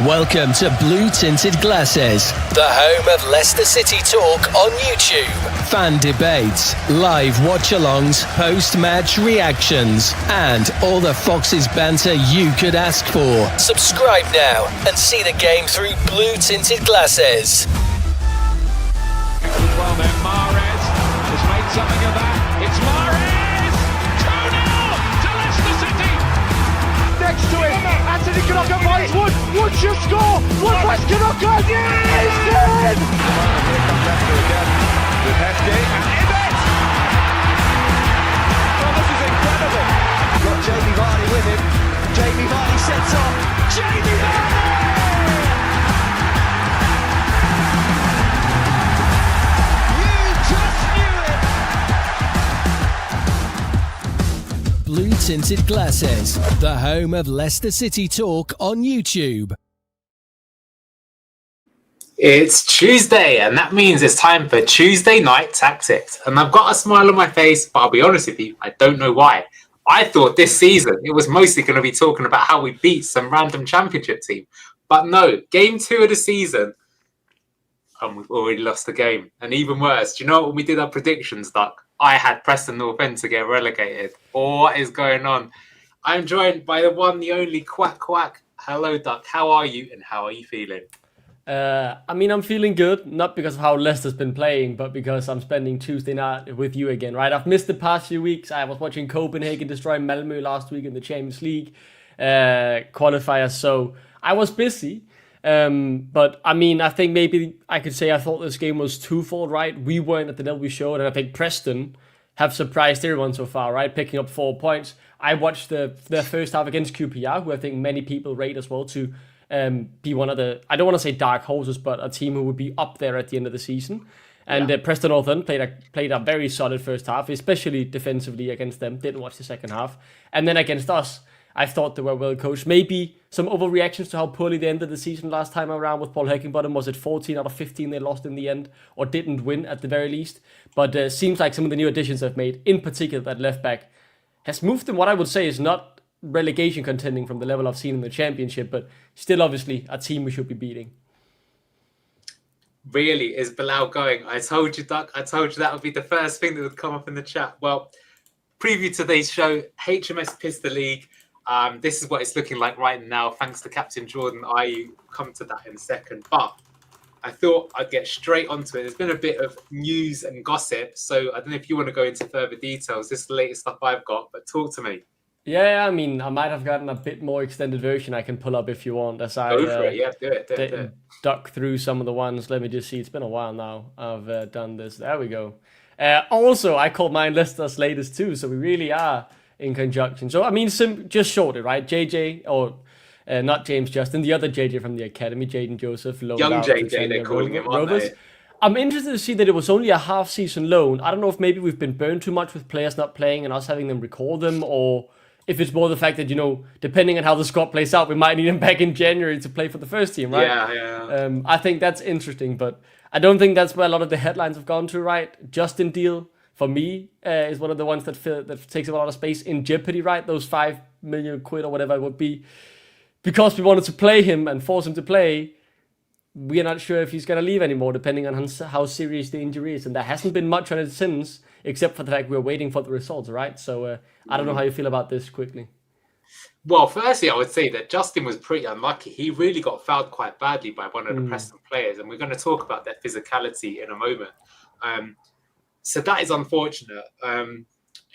Welcome to Blue Tinted Glasses, the home of Leicester City talk on YouTube. Fan debates, live watch-alongs, post-match reactions, and all the Foxes banter you could ask for. Subscribe now and see the game through Blue Tinted Glasses. Well then, Mahrez has made something of that. It's Mahrez! 2-0 to Leicester City! Next to it, Anthony Canoca finds Wood. Wood should score. Wood West Canoca. Yes! In! Here comes Leicester again with Heskey and Ibbett! Well, this is incredible. Got Jamie Vardy with him. Jamie Vardy sets off. Jamie Vardy! Blue Tinted Glasses, the home of Leicester City talk on YouTube. It's Tuesday, and that means it's time for Tuesday Night Tactics. And I've got a smile on my face, but I'll be honest with you, I don't know why. I thought this season it was mostly going to be talking about how we beat some random championship team. But no, game 2 of the season, and we've already lost the game. And even worse, do you know when we did our predictions, Duck? I had Preston North End to get relegated. What is going on? I'm joined by the one, the only Quack Quack. Hello, Duck. How are you and how are you feeling? I'm feeling good, not because of how Leicester's been playing, but because I'm spending Tuesday night with you again, right? I've missed the past few weeks. I was watching Copenhagen destroy Malmö last week in the Champions League qualifiers, so I was busy. But I think maybe I could say I thought this game was twofold, right? We weren't at the level we showed, and I think Preston have surprised everyone so far, right? Picking up 4 points. I watched their first half against QPR, who I think many people rate as well to be one of the, I don't want to say dark horses, but a team who would be up there at the end of the season. And Preston North End played a very solid first half, especially defensively against them. Didn't watch the second half. And then against us, I thought they were well coached. Maybe some overreactions to how poorly they ended the season last time around with Paul Heckingbottom. Was it 14 out of 15 they lost in the end, or didn't win at the very least? But seems like some of the new additions they've made, in particular that left back, has moved them what I would say is not relegation contending from the level I've seen in the Championship, but still obviously a team we should be beating. Really, is Bilal going? I told you, Duck. I told you that would be the first thing that would come up in the chat. Well, preview today's show, HMS pissed the league. This is what it's looking like right now, thanks to Captain Jordan. I come to that in a second, but I thought I'd get straight onto it. There's been a bit of news and gossip, so I don't know if you want to go into further details. This is the latest stuff I've got, but talk to me. Yeah, I might have gotten a bit more extended version I can pull up if you want. As I go for it. Yeah, do it. Duck through some of the ones. Let me just see. It's been a while now I've done this. There we go. Also, I called mine Leicester's latest too, so we really are in conjunction. So, just shortly, right? JJ, or not James Justin, the other JJ from the academy, Jaden Joseph. Young JJ, they're calling him, aren't they? I'm interested to see that it was only a half-season loan. I don't know if maybe we've been burned too much with players not playing and us having them record them, or if it's more the fact that, depending on how the squad plays out, we might need him back in January to play for the first team, right? Yeah. I think that's interesting, but I don't think that's where a lot of the headlines have gone to, right? Justin deal, for me, is one of the ones that takes up a lot of space in jeopardy, right? Those 5 million quid or whatever it would be. Because we wanted to play him and force him to play, we are not sure if he's going to leave anymore, depending on how serious the injury is. And there hasn't been much on it since, except for the fact we're waiting for the results, right? So I don't know how you feel about this quickly. Well, firstly, I would say that Justin was pretty unlucky. He really got fouled quite badly by one of the Preston players. And we're going to talk about their physicality in a moment. So that is unfortunate.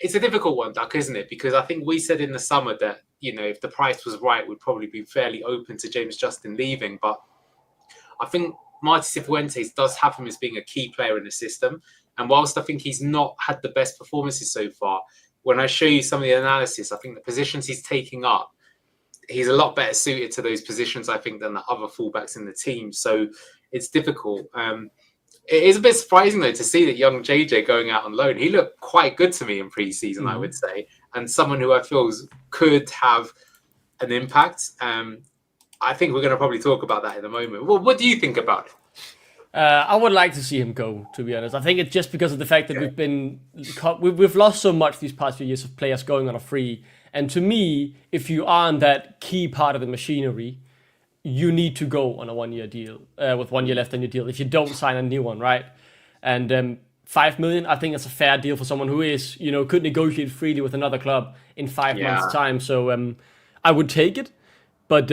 It's a difficult one, Duck, isn't it? Because I think we said in the summer that, if the price was right, we'd probably be fairly open to James Justin leaving. But I think Marty Cifuentes does have him as being a key player in the system. And whilst I think he's not had the best performances so far, when I show you some of the analysis, I think the positions he's taking up, he's a lot better suited to those positions, I think, than the other fullbacks in the team. So it's difficult. It is a bit surprising, though, to see that young JJ going out on loan. He looked quite good to me in pre-season, I would say, and someone who I feel could have an impact. I think we're going to probably talk about that in a moment. Well, what do you think about it? I would like to see him go, to be honest. I think it's just because of the fact that we've lost so much these past few years of players going on a free. And to me, if you aren't that key part of the machinery, you need to go on a 1 year deal with 1 year left on your deal if you don't sign a new one, right? And 5 million, I think it's a fair deal for someone who is, could negotiate freely with another club in 5 months' time. So I would take it. But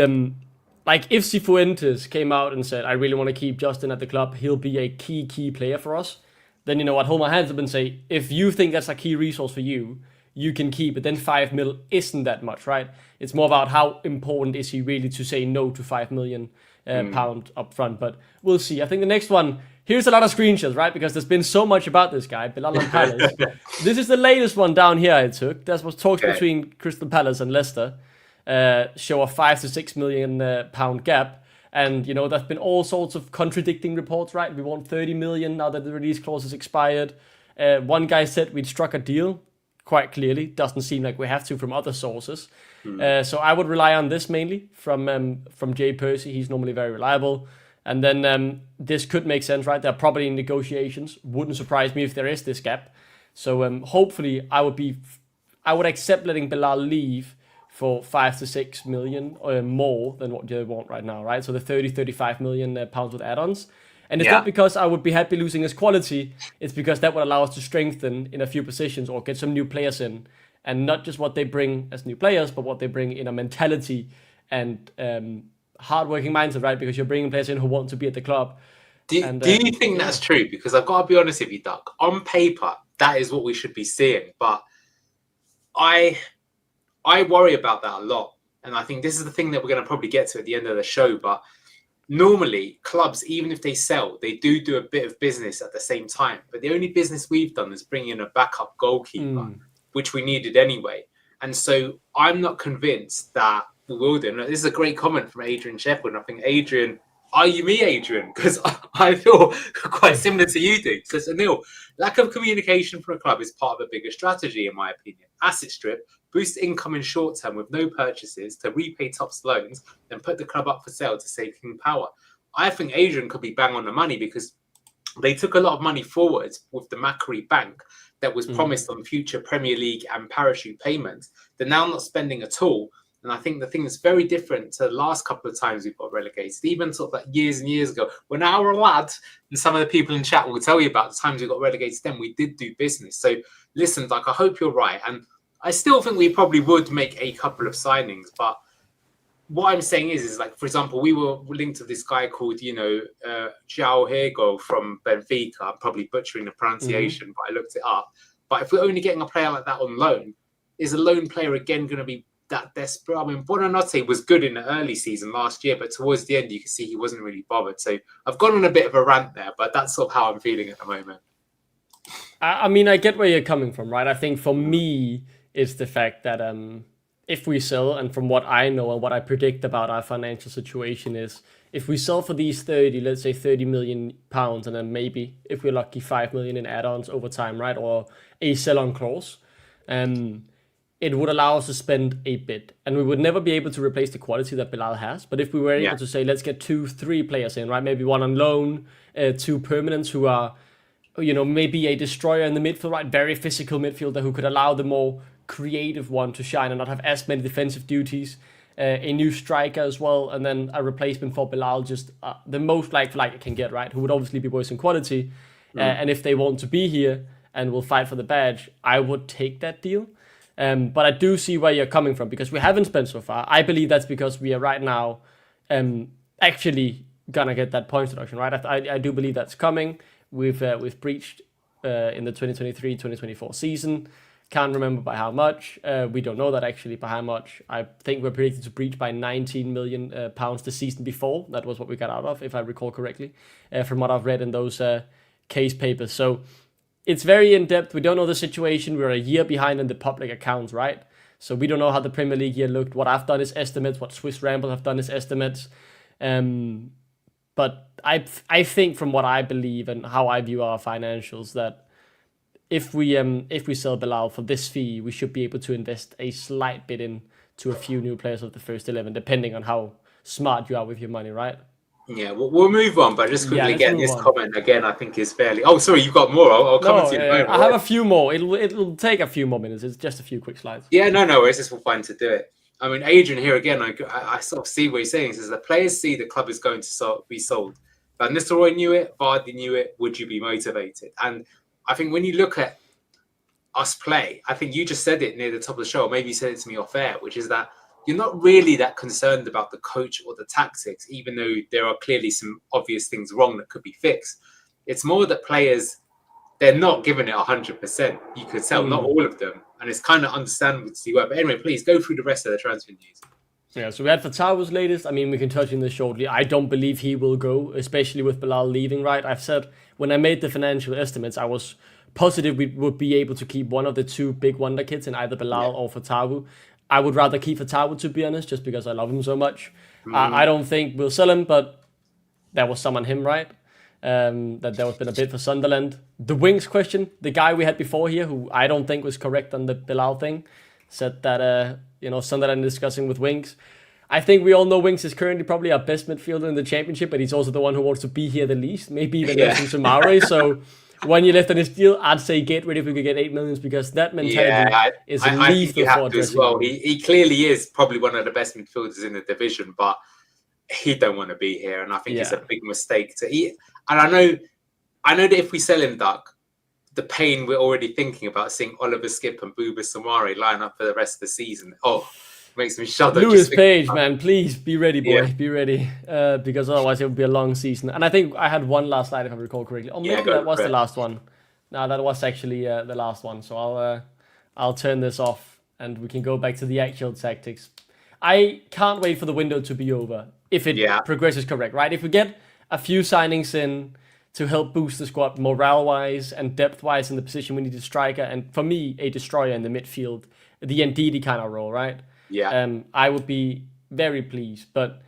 like if Cifuentes came out and said, I really want to keep Justin at the club, he'll be a key player for us, then I'd hold my hands up and say, if you think that's a key resource for you, you can keep it. Then 5 mil isn't that much, right? It's more about how important is he really to say no to 5 million pound up front. But we'll see. I think the next one, here's a lot of screenshots, right? Because there's been so much about this guy, Bilal and Palace. This is the latest one down here I took. That was talks between Crystal Palace and Leicester. Show a 5 to 6 million pound gap. And, there's been all sorts of contradicting reports, right? We want 30 million now that the release clause is expired. One guy said we'd struck a deal. Quite clearly, doesn't seem like we have to from other sources. So I would rely on this mainly from Jay Percy. He's normally very reliable. And then this could make sense, right? They're probably in negotiations. Wouldn't surprise me if there is this gap. So hopefully I would accept letting Bilal leave for 5 to 6 million or more than what they want right now, right? So the 35 million pounds with add-ons. And it's not because I would be happy losing his quality. It's because that would allow us to strengthen in a few positions or get some new players in. And not just what they bring as new players, but what they bring in a mentality and hardworking mindset, right? Because you're bringing players in who want to be at the club. Do you think that's true? Because I've got to be honest with you, Doug. On paper, that is what we should be seeing. But I worry about that a lot. And I think this is the thing that we're going to probably get to at the end of the show. But normally, clubs, even if they sell, they do a bit of business at the same time. But the only business we've done is bring in a backup goalkeeper, which we needed anyway. And so I'm not convinced that we will do. This is a great comment from Adrian Sheffield. I think, Adrian, are you me, Adrian? Because I feel quite similar to you do. Because, Anil, lack of communication from a club is part of a bigger strategy, in my opinion. Asset strip, boost income in short term with no purchases to repay Top's loans, then put the club up for sale to save King Power. I think Adrian could be bang on the money because they took a lot of money forwards with the Macquarie Bank that was promised on future Premier League and parachute payments. They're now not spending at all. And I think the thing that's very different to the last couple of times we've got relegated, even sort of like years and years ago, when our lad and some of the people in chat will tell you about the times we got relegated, then we did do business. So listen, like, I hope you're right. And I still think we probably would make a couple of signings. But what I'm saying is like, for example, we were linked to this guy called, João Hego from Benfica. I'm probably butchering the pronunciation, but I looked it up. But if we're only getting a player like that on loan, is a loan player again going to be that desperate? I mean, Buonanotte was good in the early season last year, but towards the end, you can see he wasn't really bothered. So I've gone on a bit of a rant there, but that's sort of how I'm feeling at the moment. I mean, I get where you're coming from, right? I think for me, it's the fact that if we sell, and from what I know and what I predict about our financial situation is, if we sell for these 30 million pounds, and then maybe, if we're lucky, 5 million in add-ons over time, right? Or a sell-on clause, it would allow us to spend a bit. And we would never be able to replace the quality that Bilal has. But if we were able to say, let's get 2-3 players in, right? Maybe one on loan, 2 permanents who are, maybe a destroyer in the midfield, right? Very physical midfielder who could allow the more creative one to shine and not have as many defensive duties. A new striker as well. And then a replacement for Bilal, just the most like it can get, right? Who would obviously be worse in quality. And if they want to be here and will fight for the badge, I would take that deal. But I do see where you're coming from because we haven't spent so far. I believe that's because we are right now actually gonna get that points deduction, right? I do believe that's coming. We've breached in the 2023-2024 season. Can't remember by how much. We don't know that actually by how much. I think we're predicted to breach by 19 million pounds the season before. That was what we got out of, if I recall correctly, from what I've read in those case papers. So it's very in-depth. We don't know the situation. We're a year behind in the public accounts, right? So we don't know how the Premier League year looked. What I've done is estimates. What Swiss Ramble have done is estimates. But I think from what I believe and how I view our financials that if we sell Bilal for this fee, we should be able to invest a slight bit into a few new players of the first 11, depending on how smart you are with your money, right? Yeah, we'll move on, but just quickly get this comment again. I think is fairly. Oh, sorry, you've got more. I'll comment to you. I have a few more. It'll take a few more minutes. It's just a few quick slides. Yeah, no, it's just fine to do it. I mean, Adrian here again, I sort of see what he's saying. He says the players see the club is going to be sold. Van Nistelrooy knew it, Vardy knew it. Would you be motivated? And I think when you look at us play, I think you just said it near the top of the show. Maybe you said it to me off air, which is that you're not really that concerned about the coach or the tactics, even though there are clearly some obvious things wrong that could be fixed. It's more that players, they're not giving it 100%. You could tell, not all of them. And it's kind of understandable to see why. But anyway, please go through the rest of the transfer news. Yeah, so we had Fatawa's latest. I mean, we can touch on this shortly. I don't believe he will go, especially with Bilal leaving, right? I've said when I made the financial estimates, I was positive we would be able to keep one of the two big wonder kids in either Bilal or Fatawu. I would rather keep Fatawu, to be honest, just because I love him so much. I don't think we'll sell him, but there was some on him, right? That there was been a bid for Sunderland. The wings question, the guy we had before here, who I don't think was correct on the Bilal thing, said that Sunderland is discussing with wings. I think we all know Wings is currently probably our best midfielder in the championship, but he's also the one who wants to be here the least, maybe even less than Sumare. So when you left on his deal, I'd say get rid if we could get 8 million, because that mentality is lethal for as well. He clearly is probably one of the best midfielders in the division, but he don't want to be here, and I think it's a big mistake to eat. And I know that if we sell him, Duck, the pain we're already thinking about seeing Oliver Skip and Bouba Samari line up for the rest of the season. Oh, makes me shudder. Lewis Page, man, please be ready, boy. Be ready. Because otherwise it would be a long season. And I think I had one last slide, if I recall correctly. Oh, maybe that was the last one. No, that was actually the last one. So I'll turn this off and we can go back to the actual tactics. I can't wait for the window to be over if it progresses correct, right? If we get a few signings in to help boost the squad morale-wise and depth-wise in the position we need a striker, and for me, a destroyer in the midfield, the Ndidi kind of role, right? Yeah. I would be very pleased, but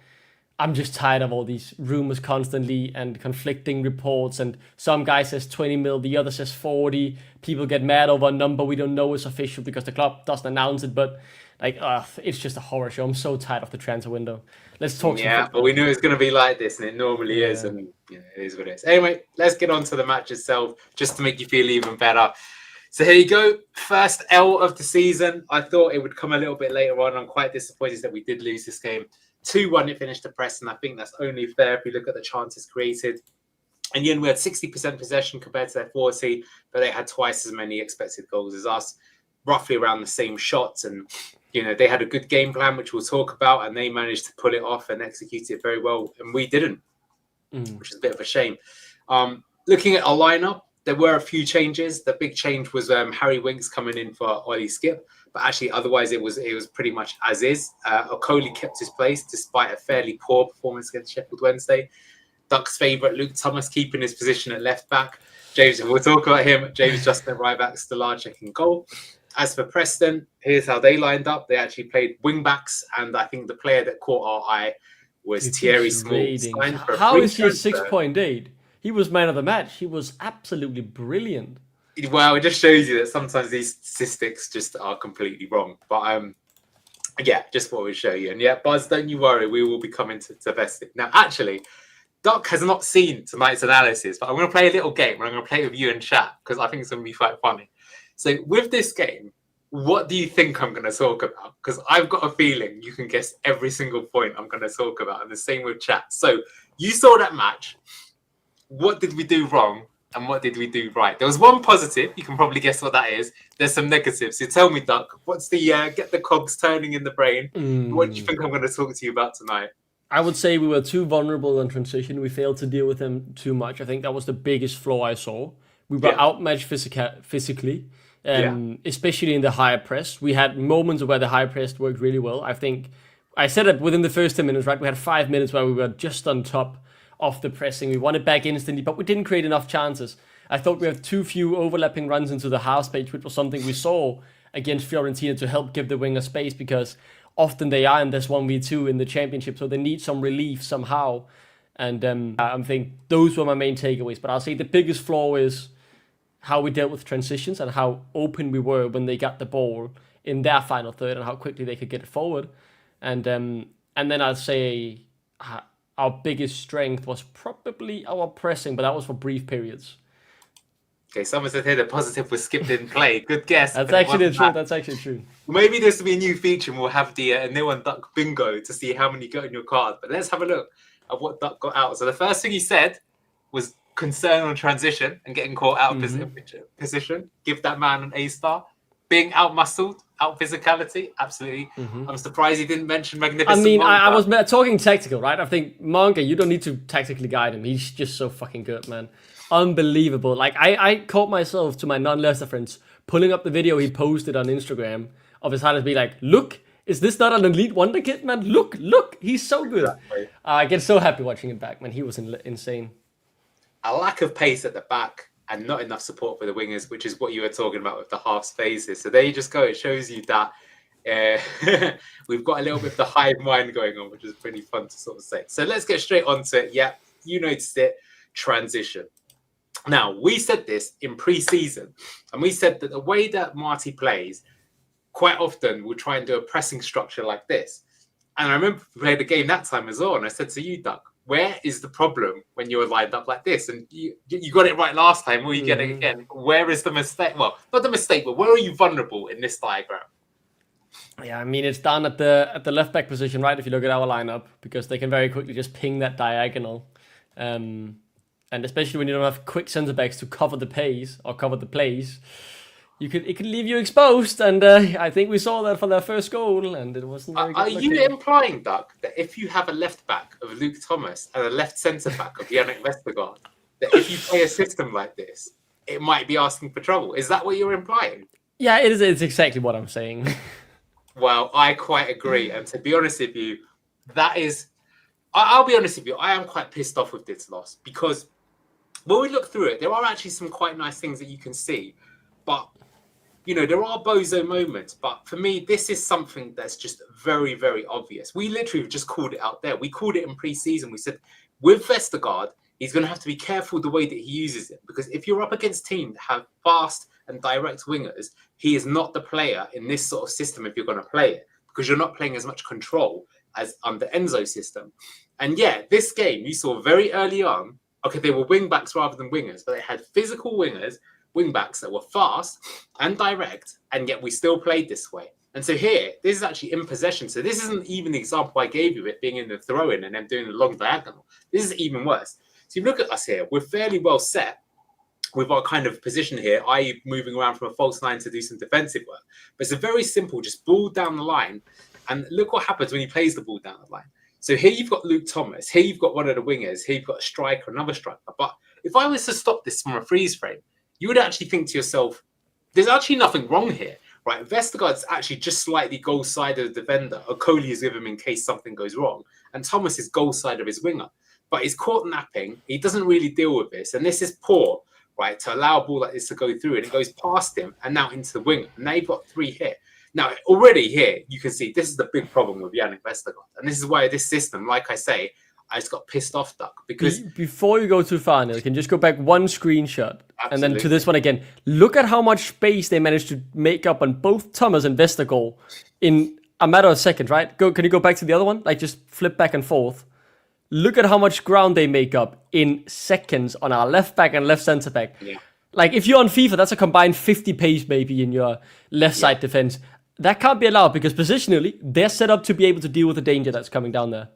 I'm just tired of all these rumors constantly and conflicting reports, and some guy says 20 mil, the other says 40. People get mad over a number we don't know is official because the club doesn't announce it, but it's just a horror show. I'm so tired of the transfer window. Let's talk. Yeah, but we knew it's going to be like this, and it normally is, and it is what it is. Anyway, let's get on to the match itself, just to make you feel even better. So here you go. First L of the season. I thought it would come a little bit later on. I'm quite disappointed that we did lose this game. 2-1 it finished to Preston. I think that's only fair if you look at the chances created. And yet we had 60% possession compared to their 40, but they had twice as many expected goals as us, roughly around the same shots. And they had a good game plan, which we'll talk about, and they managed to pull it off and execute it very well. And we didn't, which is a bit of a shame. Looking at our lineup, there were a few changes. The big change was Harry Winks coming in for Ollie Skip, but actually otherwise it was pretty much as is. Okoli kept his place despite a fairly poor performance against Sheffield Wednesday. Duck's favourite, Luke Thomas, keeping his position at left back. James, we'll talk about him. James Justin at right back, Stolarczyk in goal. As for Preston, here's how they lined up. They actually played wing backs, and I think the player that caught our eye was Thierry Small. How is he 6.8? He was man of the match. He was absolutely brilliant. Well, it just shows you that sometimes these statistics just are completely wrong. But just what we show you. And Buzz, don't you worry, we will be coming to Vestic. Now, actually, Doc has not seen tonight's analysis, but I'm going to play a little game, and I'm going to play it with you in chat because I think it's going to be quite funny. So with this game, what do you think I'm going to talk about? Because I've got a feeling you can guess every single point I'm going to talk about, and the same with chat. So you saw that match. What did we do wrong, and what did we do right? There was one positive. You can probably guess what that is. There's some negatives. So tell me, Duck, what's the get the cogs turning in the brain? What do you think I'm going to talk to you about tonight? I would say we were too vulnerable in transition. We failed to deal with them too much. I think that was the biggest flaw I saw. We were outmatched physically. Especially in the higher press. We had moments where the high press worked really well. I think I said it within the first 10 minutes, right? We had 5 minutes where we were just on top of the pressing. We won it back instantly, but we didn't create enough chances. I thought we had too few overlapping runs into the half space, which was something we saw against Fiorentina to help give the winger space, because often they are in this 1v2 in the championship, so they need some relief somehow. And I think those were my main takeaways. But I'll say the biggest flaw is how we dealt with transitions and how open we were when they got the ball in their final third and how quickly they could get it forward. And then I'd say our biggest strength was probably our pressing, but that was for brief periods. Okay, someone said here the positive was skipped in play. Good guess. That's but it actually wasn't true. that. That's actually true. Maybe this will be a new feature and we'll have the nil and duck bingo to see how many got in your card. But let's have a look at what duck got out. So the first thing he said was concern on transition and getting caught out of position. Give that man an A star. Being out-muscled, out-physicality, absolutely. I'm surprised he didn't mention magnificent. I mean, I Monga. was talking tactical, right? I think Monga, you don't need to tactically guide him. He's just so fucking good, man. Unbelievable. Like, I caught myself, to my non-Leicester friends, pulling up the video he posted on Instagram of his highlights, be like, look, is this not an elite wonder kid, man? Look, he's so good. Exactly. I get so happy watching him back, man. He was insane. A lack of pace at the back and not enough support for the wingers, which is what you were talking about with the half spaces. So there you just go. It shows you that we've got a little bit of the hive mind going on, which is pretty fun to sort of say. So let's get straight onto it. Yeah, you noticed it. Transition. Now, we said this in pre-season, and we said that the way that Marty plays, quite often we'll try and do a pressing structure like this. And I remember we played the game that time as well, and I said to you, Duck, where is the problem when you're lined up like this? And you got it right last time, or you get it again. Where is the mistake? Well, not the mistake, but where are you vulnerable in this diagram? Yeah, I mean, it's down at the left back position, right? If you look at our lineup, because they can very quickly just ping that diagonal. And especially when you don't have quick centre backs to cover the pace or cover the plays, it could leave you exposed. And I think we saw that for their first goal, and it wasn't very good. Are you implying, Duck, that if you have a left back of Luke Thomas and a left centre back of Yannick Vestergaard, that if you play a system like this, it might be asking for trouble? Is that what you're implying? Yeah, it is. It's exactly what I'm saying. Well, I quite agree. And to be honest with you, that is... I'll be honest with you, I am quite pissed off with this loss because when we look through it, there are actually some quite nice things that you can see. But, you know, there are bozo moments. But for me, this is something that's just very, very obvious. We literally just called it out there. We called it in pre-season. We said, with Vestergaard, he's going to have to be careful the way that he uses it. Because if you're up against teams that have fast and direct wingers, he is not the player in this sort of system if you're going to play it. Because you're not playing as much control as under Enzo's system. And yeah, this game, you saw very early on, okay, they were wing backs rather than wingers, but they had physical wing backs that were fast and direct, and yet we still played this way. And so here, this is actually in possession. So this isn't even the example I gave you, it being in the throw-in and then doing the long diagonal. This is even worse. So you look at us here, we're fairly well set with our kind of position here, i.e. moving around from a false line to do some defensive work. But it's a very simple, just ball down the line. And look what happens when he plays the ball down the line. So here you've got Luke Thomas. Here you've got one of the wingers. Here you've got a striker, another striker. But if I was to stop this from a freeze frame, you would actually think to yourself, there's actually nothing wrong here, right? Vestergaard's actually just slightly goal side of the defender. Okoli is with him in case something goes wrong. And Thomas is goal side of his winger. But he's caught napping. He doesn't really deal with this. And this is poor, right, to allow a ball like this to go through. And it goes past him and now into the winger. And now you've got three here. Now, already here, you can see this is the big problem with Yannick Vestergaard. And this is why this system, like I say, I just got pissed off, Duck. Because before you go too far, Neil, can just go back one screenshot. Absolutely. And then to this one again. Look at how much space they managed to make up on both Thomas and Vestergaard in a matter of seconds, right? Can you go back to the other one? Like, just flip back and forth. Look at how much ground they make up in seconds on our left back and left centre back. Yeah. Like, if you're on FIFA, that's a combined 50 pace maybe in your left side defense. That can't be allowed because positionally, they're set up to be able to deal with the danger that's coming down there.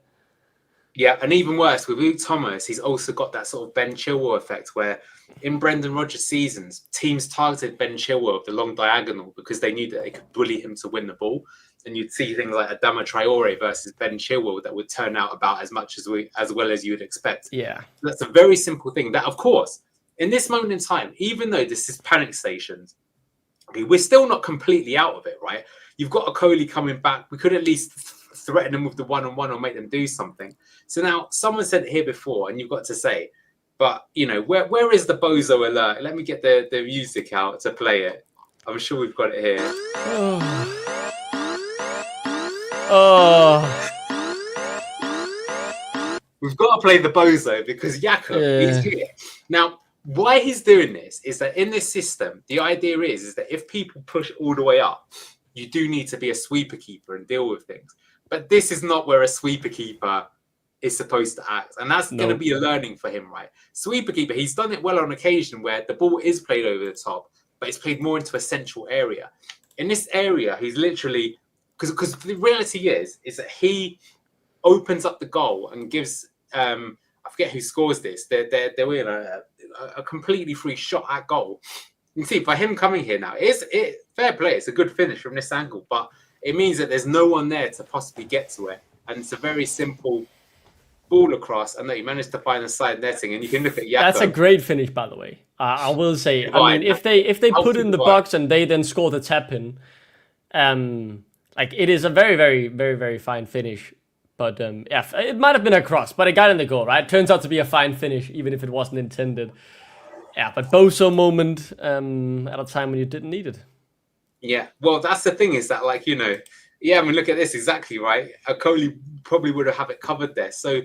Yeah, and even worse, with Luke Thomas, he's also got that sort of Ben Chilwell effect where in Brendan Rodgers' seasons, teams targeted Ben Chilwell with the long diagonal because they knew that they could bully him to win the ball. And you'd see things like Adama Traore versus Ben Chilwell that would turn out about as much as well as you would expect. Yeah. That's a very simple thing that, of course, in this moment in time, even though this is panic stations, okay, we're still not completely out of it, right? You've got Okoli coming back. We could at least threaten them with the one-on-one or make them do something. So now someone said it here before, and you've got to say, but, you know, where is the bozo alert? Let me get the music out to play it. I'm sure we've got it here. We've got to play the bozo because Jakob is here. Now, why he's doing this is that in this system, the idea is that if people push all the way up, you do need to be a sweeper keeper and deal with things. But this is not where a sweeper keeper is supposed to act. And that's going to be a learning for him, right? Sweeper keeper, he's done it well on occasion where the ball is played over the top, but it's played more into a central area. In this area, he's literally, because the reality is that he opens up the goal and gives, I forget who scores this, they're in a completely free shot at goal. You can see, for him coming here now, fair play, it's a good finish from this angle, but it means that there's no one there to possibly get to it. And it's a very simple ball across, and that he managed to find the side netting. And you can look at Jakob. That's a great finish, by the way. I will say. I mean, if they put it in the box and they then score the tap in, like it is a very, very, very, very fine finish. But yeah, it might have been a cross, but it got in the goal, right? Turns out to be a fine finish, even if it wasn't intended. Yeah, but Bozo moment at a time when you didn't need it. Yeah, well, that's the thing is that, like, you know, yeah, I mean, look at this, exactly, right? Akoli probably would have it covered there. So,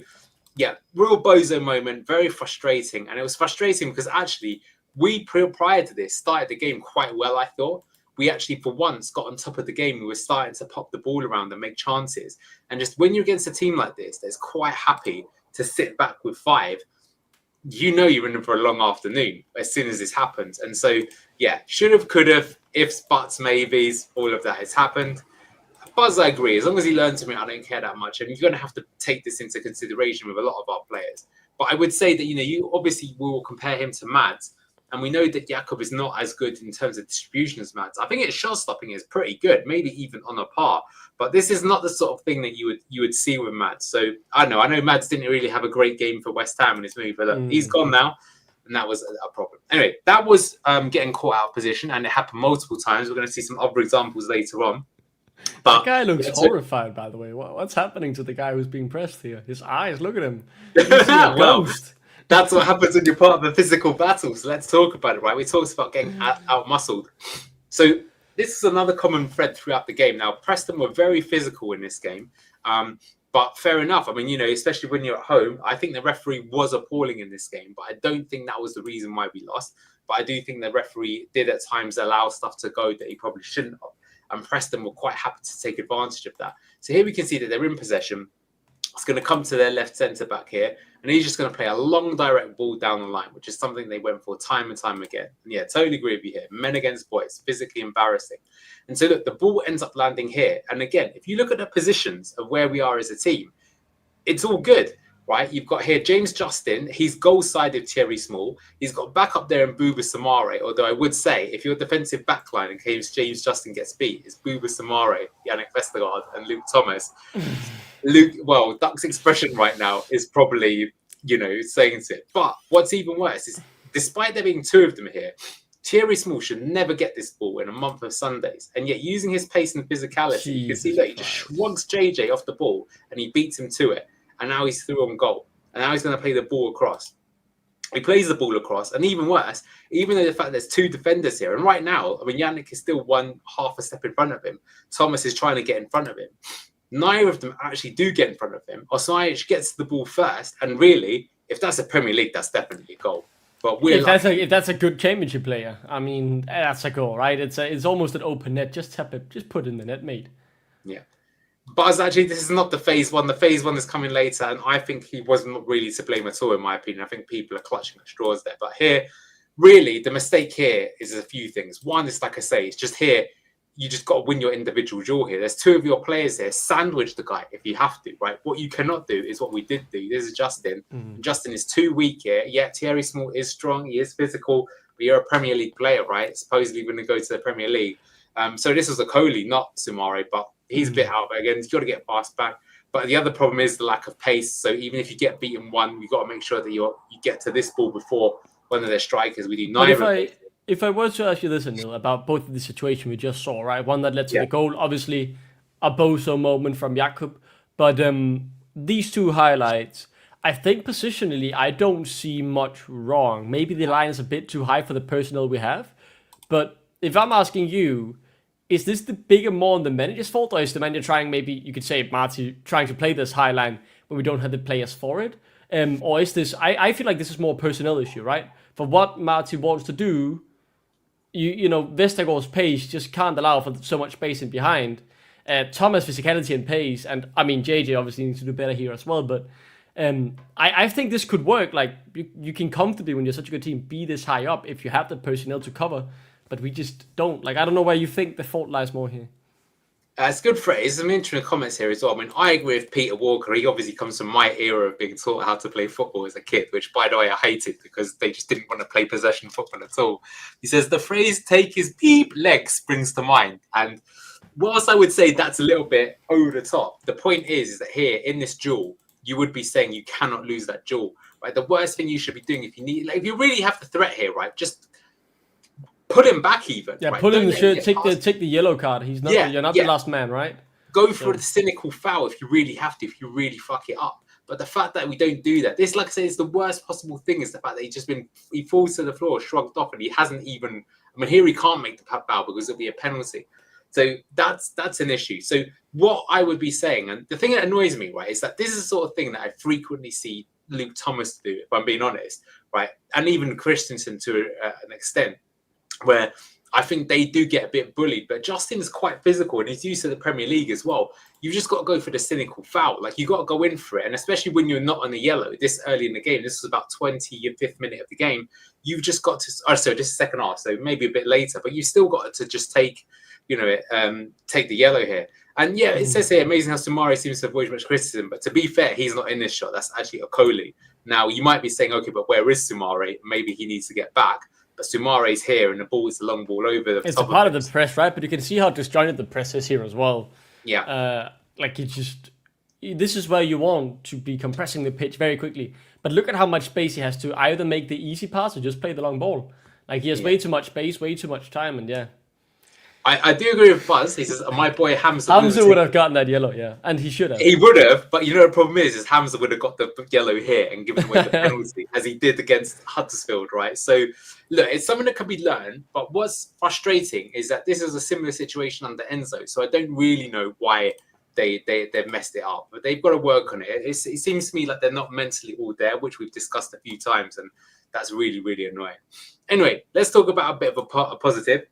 yeah, real Bozo moment, very frustrating. And it was frustrating because actually we, prior to this, started the game quite well, I thought. We actually, for once, got on top of the game. We were starting to pop the ball around and make chances. And just when you're against a team like this, that's quite happy to sit back with 5, you know you're in for a long afternoon as soon as this happens. And so, yeah, should have, could have, ifs, buts, maybes, all of that has happened. Buzz, I agree. As long as he learns from it, I don't care that much. And you're going to have to take this into consideration with a lot of our players. But I would say that, you know, you obviously will compare him to Mads. And we know that Jakob is not as good in terms of distribution as Mads. I think his shot stopping is pretty good, maybe even on a par. But this is not the sort of thing that you would see with Mads. So I know Mads didn't really have a great game for West Ham in his move, but look, he's gone now. And that was a problem. Anyway, that was getting caught out of position, and it happened multiple times. We're going to see some other examples later on. But the guy looks horrified, by the way. What's happening to the guy who's being pressed here? His eyes, look at him. Well, that's what happens when you're part of a physical battle. So let's talk about it, right? We talked about getting out-muscled. So this is another common thread throughout the game. Now, Preston were very physical in this game. But fair enough. I mean, you know, especially when you're at home, I think the referee was appalling in this game. But I don't think that was the reason why we lost. But I do think the referee did at times allow stuff to go that he probably shouldn't have. And Preston were quite happy to take advantage of that. So here we can see that they're in possession. It's going to come to their left centre-back here. And he's just going to play a long, direct ball down the line, which is something they went for time and time again. And yeah, totally agree with you here. Men against boys, physically embarrassing. And so look, the ball ends up landing here. And again, if you look at the positions of where we are as a team, it's all good, right? You've got here James Justin. He's goal-side of Thierry Small. He's got back up there in Bouba Samare. Although I would say, if your defensive backline in case James Justin gets beat, it's Bouba Samare, Yannick Vestergaard, and Luke Thomas. Duck's expression right now is probably, you know, saying it. But what's even worse is, despite there being 2 of them here, Thierry Small should never get this ball in a month of Sundays. And yet, using his pace and physicality, you can see that he just shrugs JJ off the ball and he beats him to it. And now he's through on goal. And now he's going to play the ball across. He plays the ball across. And even worse, even though the fact there's 2 defenders here, and right now, I mean, Yannick is still half a step in front of him. Thomas is trying to get in front of him. Neither of them actually do get in front of him. Osaic gets the ball first. And really, if that's a Premier League, that's definitely a goal. But if that's a good championship player, I mean, that's a goal, right? It's almost an open net. Just tap it. Just put it in the net, mate. Yeah. But actually, this is not the phase 1. The phase 1 is coming later. And I think he wasn't really to blame at all, in my opinion. I think people are clutching at straws there. But here, really, the mistake here is a few things. One is, like I say, it's just here. You just got to win your individual duel here. There's 2 of your players here. Sandwich the guy if you have to, right? What you cannot do is what we did do. This is Justin. Justin is too weak here. Yeah, Thierry Small is strong. He is physical. But you're a Premier League player, right? Supposedly going to go to the Premier League. So this was a Coley, not Sumare, but he's a bit out there again. He's got to get fast back. But the other problem is the lack of pace. So even if you get beaten 1, you've got to make sure that you get to this ball before one of their strikers. We do 9. If I were to ask you this, Anil, about both of the situation we just saw, right? One that led to the goal, obviously a Bozo moment from Jakob. But these 2 highlights, I think positionally, I don't see much wrong. Maybe the line is a bit too high for the personnel we have. But if I'm asking you, is this the bigger more on the manager's fault, or is the manager trying, maybe you could say, Marty, trying to play this high line when we don't have the players for it? Or is this, I feel like this is more a personnel issue, right? For what Marty wants to do, you know, Vestergaard's pace just can't allow for so much space in behind. Thomas' physicality and pace, and I mean, JJ obviously needs to do better here as well, but I think this could work. Like you can comfortably, when you're such a good team, be this high up if you have the personnel to cover. But we just don't. Like I don't know where you think the fault lies more here. It's good for it. There's some interesting comments here as well. I mean, I agree with Peter Walker. He obviously comes from my era of being taught how to play football as a kid, which, by the way, I hated because they just didn't want to play possession football at all. He says the phrase "take his deep legs" springs to mind. And whilst I would say that's a little bit over the top, the point is that here in this duel, you would be saying you cannot lose that duel. Right? The worst thing you should be doing if you need, like, if you really have the threat here, right? Just put him back even. Yeah, right? put him in the shirt. Take the yellow card. He's not. You're not the last man, right? Go for the cynical foul if you really have to. If you really fuck it up. But the fact that we don't do that, this, like I say, is the worst possible thing. Is the fact that he falls to the floor, shrugged off, and he hasn't even. I mean, here he can't make the foul because it'll be a penalty. So that's an issue. So what I would be saying, and the thing that annoys me, right, is that this is the sort of thing that I frequently see Luke Thomas do, if I'm being honest, right, and even Christensen to an extent, where I think they do get a bit bullied. But Justin is quite physical, and he's used to the Premier League as well. You've just got to go for the cynical foul. Like, you got to go in for it. And especially when you're not on the yellow this early in the game, this was about 25th minute of the game, you've just got to, this is second half, so maybe a bit later, but you've still got to just take the yellow here. And yeah, it says here, amazing how Sumari seems to avoid much criticism. But to be fair, he's not in this shot. That's actually Okoli. Now, you might be saying, okay, but where is Sumari? Maybe he needs to get back. But Sumare's here, and the ball is a long ball over the top. It's a part of the press, right? But you can see how disjointed the press is here as well. Yeah. This is where you want to be compressing the pitch very quickly. But look at how much space he has to either make the easy pass or just play the long ball. Like, he has way too much space, way too much time, and yeah. I do agree with Buzz. He says, my boy Hamza would have gotten that yellow, yeah. And he should have. He would have, but you know the problem is Hamza would have got the yellow here and given away the penalty, as he did against Huddersfield, right? So, look, it's something that can be learned, but what's frustrating is that this is a similar situation under Enzo, so I don't really know why they've messed it up, but they've got to work on it. It seems to me like they're not mentally all there, which we've discussed a few times, and that's really, really annoying. Anyway, let's talk about a bit of a positive.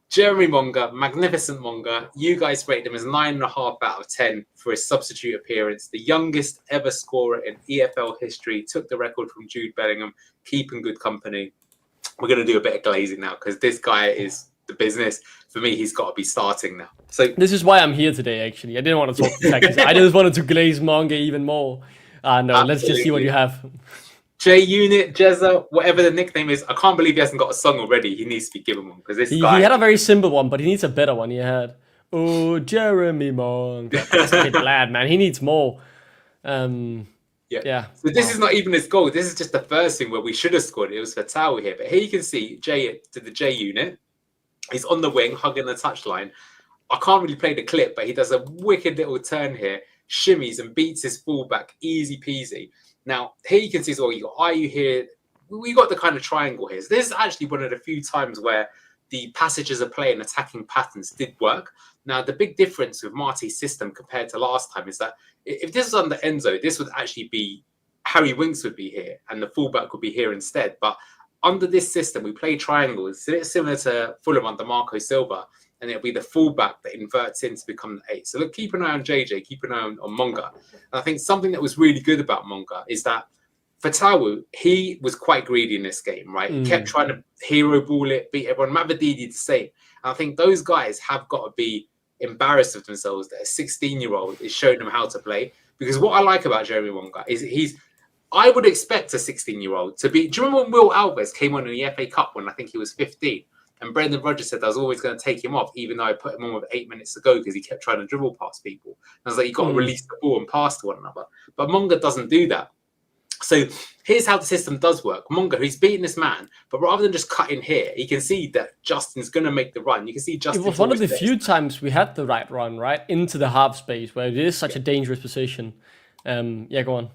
Jeremy Monga, magnificent Monga. You guys rate him as 9.5 out of 10 for his substitute appearance. The youngest ever scorer in EFL history. Took the record from Jude Bellingham. Keeping good company. We're going to do a bit of glazing now because this guy is the business. For me, he's got to be starting now. So this is why I'm here today, actually. I didn't want to talk to seconds. I just wanted to glaze Monga even more. No, absolutely. Let's just see what you have. J-Unit, Jezza, whatever the nickname is, I can't believe he hasn't got a song already. He needs to be given one because this guy... He had a very simple one, but he needs a better one. He had, oh, Jeremy Monga. That's a bit bad, man. He needs more. Yeah. So this is not even his goal. This is just the first thing where we should have scored. It was for Tao here. But here you can see Jay to the J-Unit. He's on the wing, hugging the touchline. I can't really play the clip, but he does a wicked little turn here, shimmies and beats his fullback, easy peasy. Now, here you can see as well, you got Ayu here. We got the kind of triangle here. So this is actually one of the few times where the passages of play and attacking patterns did work. Now, the big difference with Marty's system compared to last time is that if this was under Enzo, this would actually be Harry Winks would be here and the fullback would be here instead. But under this system, we play triangles. It's similar to Fulham under Marco Silva, and it'll be the fullback that inverts in to become the 8. So look, keep an eye on JJ, keep an eye on Monga. And I think something that was really good about Monga is that for Tawu, he was quite greedy in this game, right? He kept trying to hero ball it, beat everyone. Mavadidi the same. And I think those guys have got to be embarrassed of themselves that a 16-year-old is showing them how to play. Because what I like about Jeremy Monga is I would expect a 16-year-old to be... Do you remember when Will Alves came on in the FA Cup when I think he was 15? And Brendan Rodgers said I was always going to take him off, even though I put him on with 8 minutes to go because he kept trying to dribble past people. And I was like, you've got to release the ball and pass to one another. But Monga doesn't do that. So here's how the system does work. Monga, he's beating this man, but rather than just cutting here, you can see that Justin's going to make the run. You can see Justin. It was one of the few times we had the right run, right? Into the half space where it is such a dangerous position. Yeah, go on.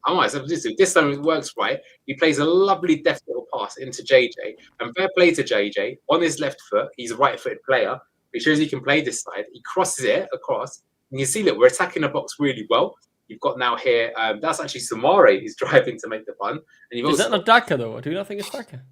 All right, so this time it works right. He plays a lovely deft little pass into JJ. And fair play to JJ. On his left foot, he's a right-footed player. He shows he can play this side. He crosses it across. And you see, look, we're attacking the box really well. You've got now here, that's actually Sumare who's driving to make the run. And you've is that not Daka, though? Do you not think it's Daka?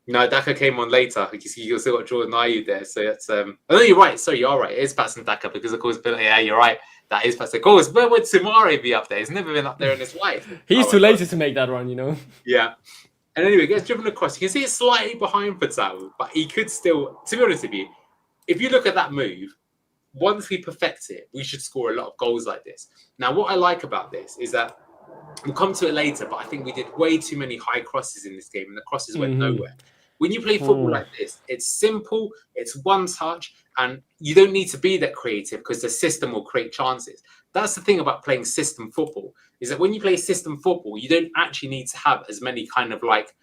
No, Daka came on later. You've still got Jordan Ayew there. So that's... oh, no, you're right. Sorry, you're right. It is Patson Daka because, of course, yeah, you're right. That is past the goals. Where would Sumare be up there? He's never been up there in his life. He's too lazy to make that run, you know. Yeah. And anyway, gets driven across. You can see it's slightly behind Fatau, but he could still, to be honest with you, if you look at that move, once we perfect it, we should score a lot of goals like this. Now, what I like about this is that we'll come to it later, but I think we did way too many high crosses in this game, and the crosses went nowhere. When you play football like this, it's simple, it's one touch, and you don't need to be that creative because the system will create chances. That's the thing about playing system football, is that when you play system football, you don't actually need to have as many kind of like,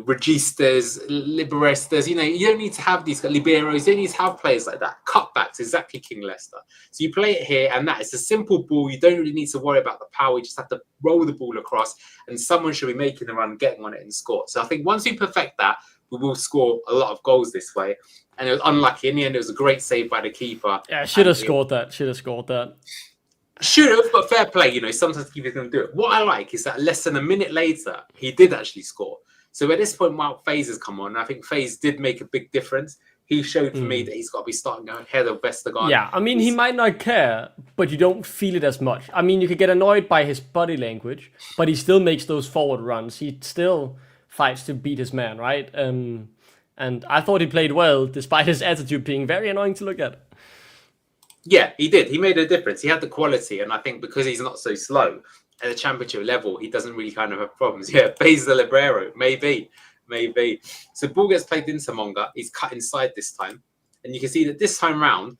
registas, liberistas, you don't need to have these liberos, you don't need to have players like that. Cutbacks, exactly King Leicester. So you play it here, and that is a simple ball. You don't really need to worry about the power. You just have to roll the ball across, and someone should be making the run, getting on it, and score. So I think once we perfect that, we will score a lot of goals this way. And it was unlucky. In the end, it was a great save by the keeper. Yeah, should have scored that. Should have, but fair play. Sometimes keepers going to do it. What I like is that less than a minute later, he did actually score. So at this point, Mark Faze has come on. And I think Faze did make a big difference. He showed for me that he's got to be starting ahead of Vestergaard. Yeah, I mean, he might not care, but you don't feel it as much. I mean, you could get annoyed by his body language, but he still makes those forward runs. He still fights to beat his man, right? And I thought he played well, despite his attitude being very annoying to look at. Yeah, he did. He made a difference. He had the quality, and I think because he's not so slow at the championship level, he doesn't really kind of have problems. Yeah, Faze the Libero, maybe. So ball gets played into Monga. He's cut inside this time, and you can see that this time round,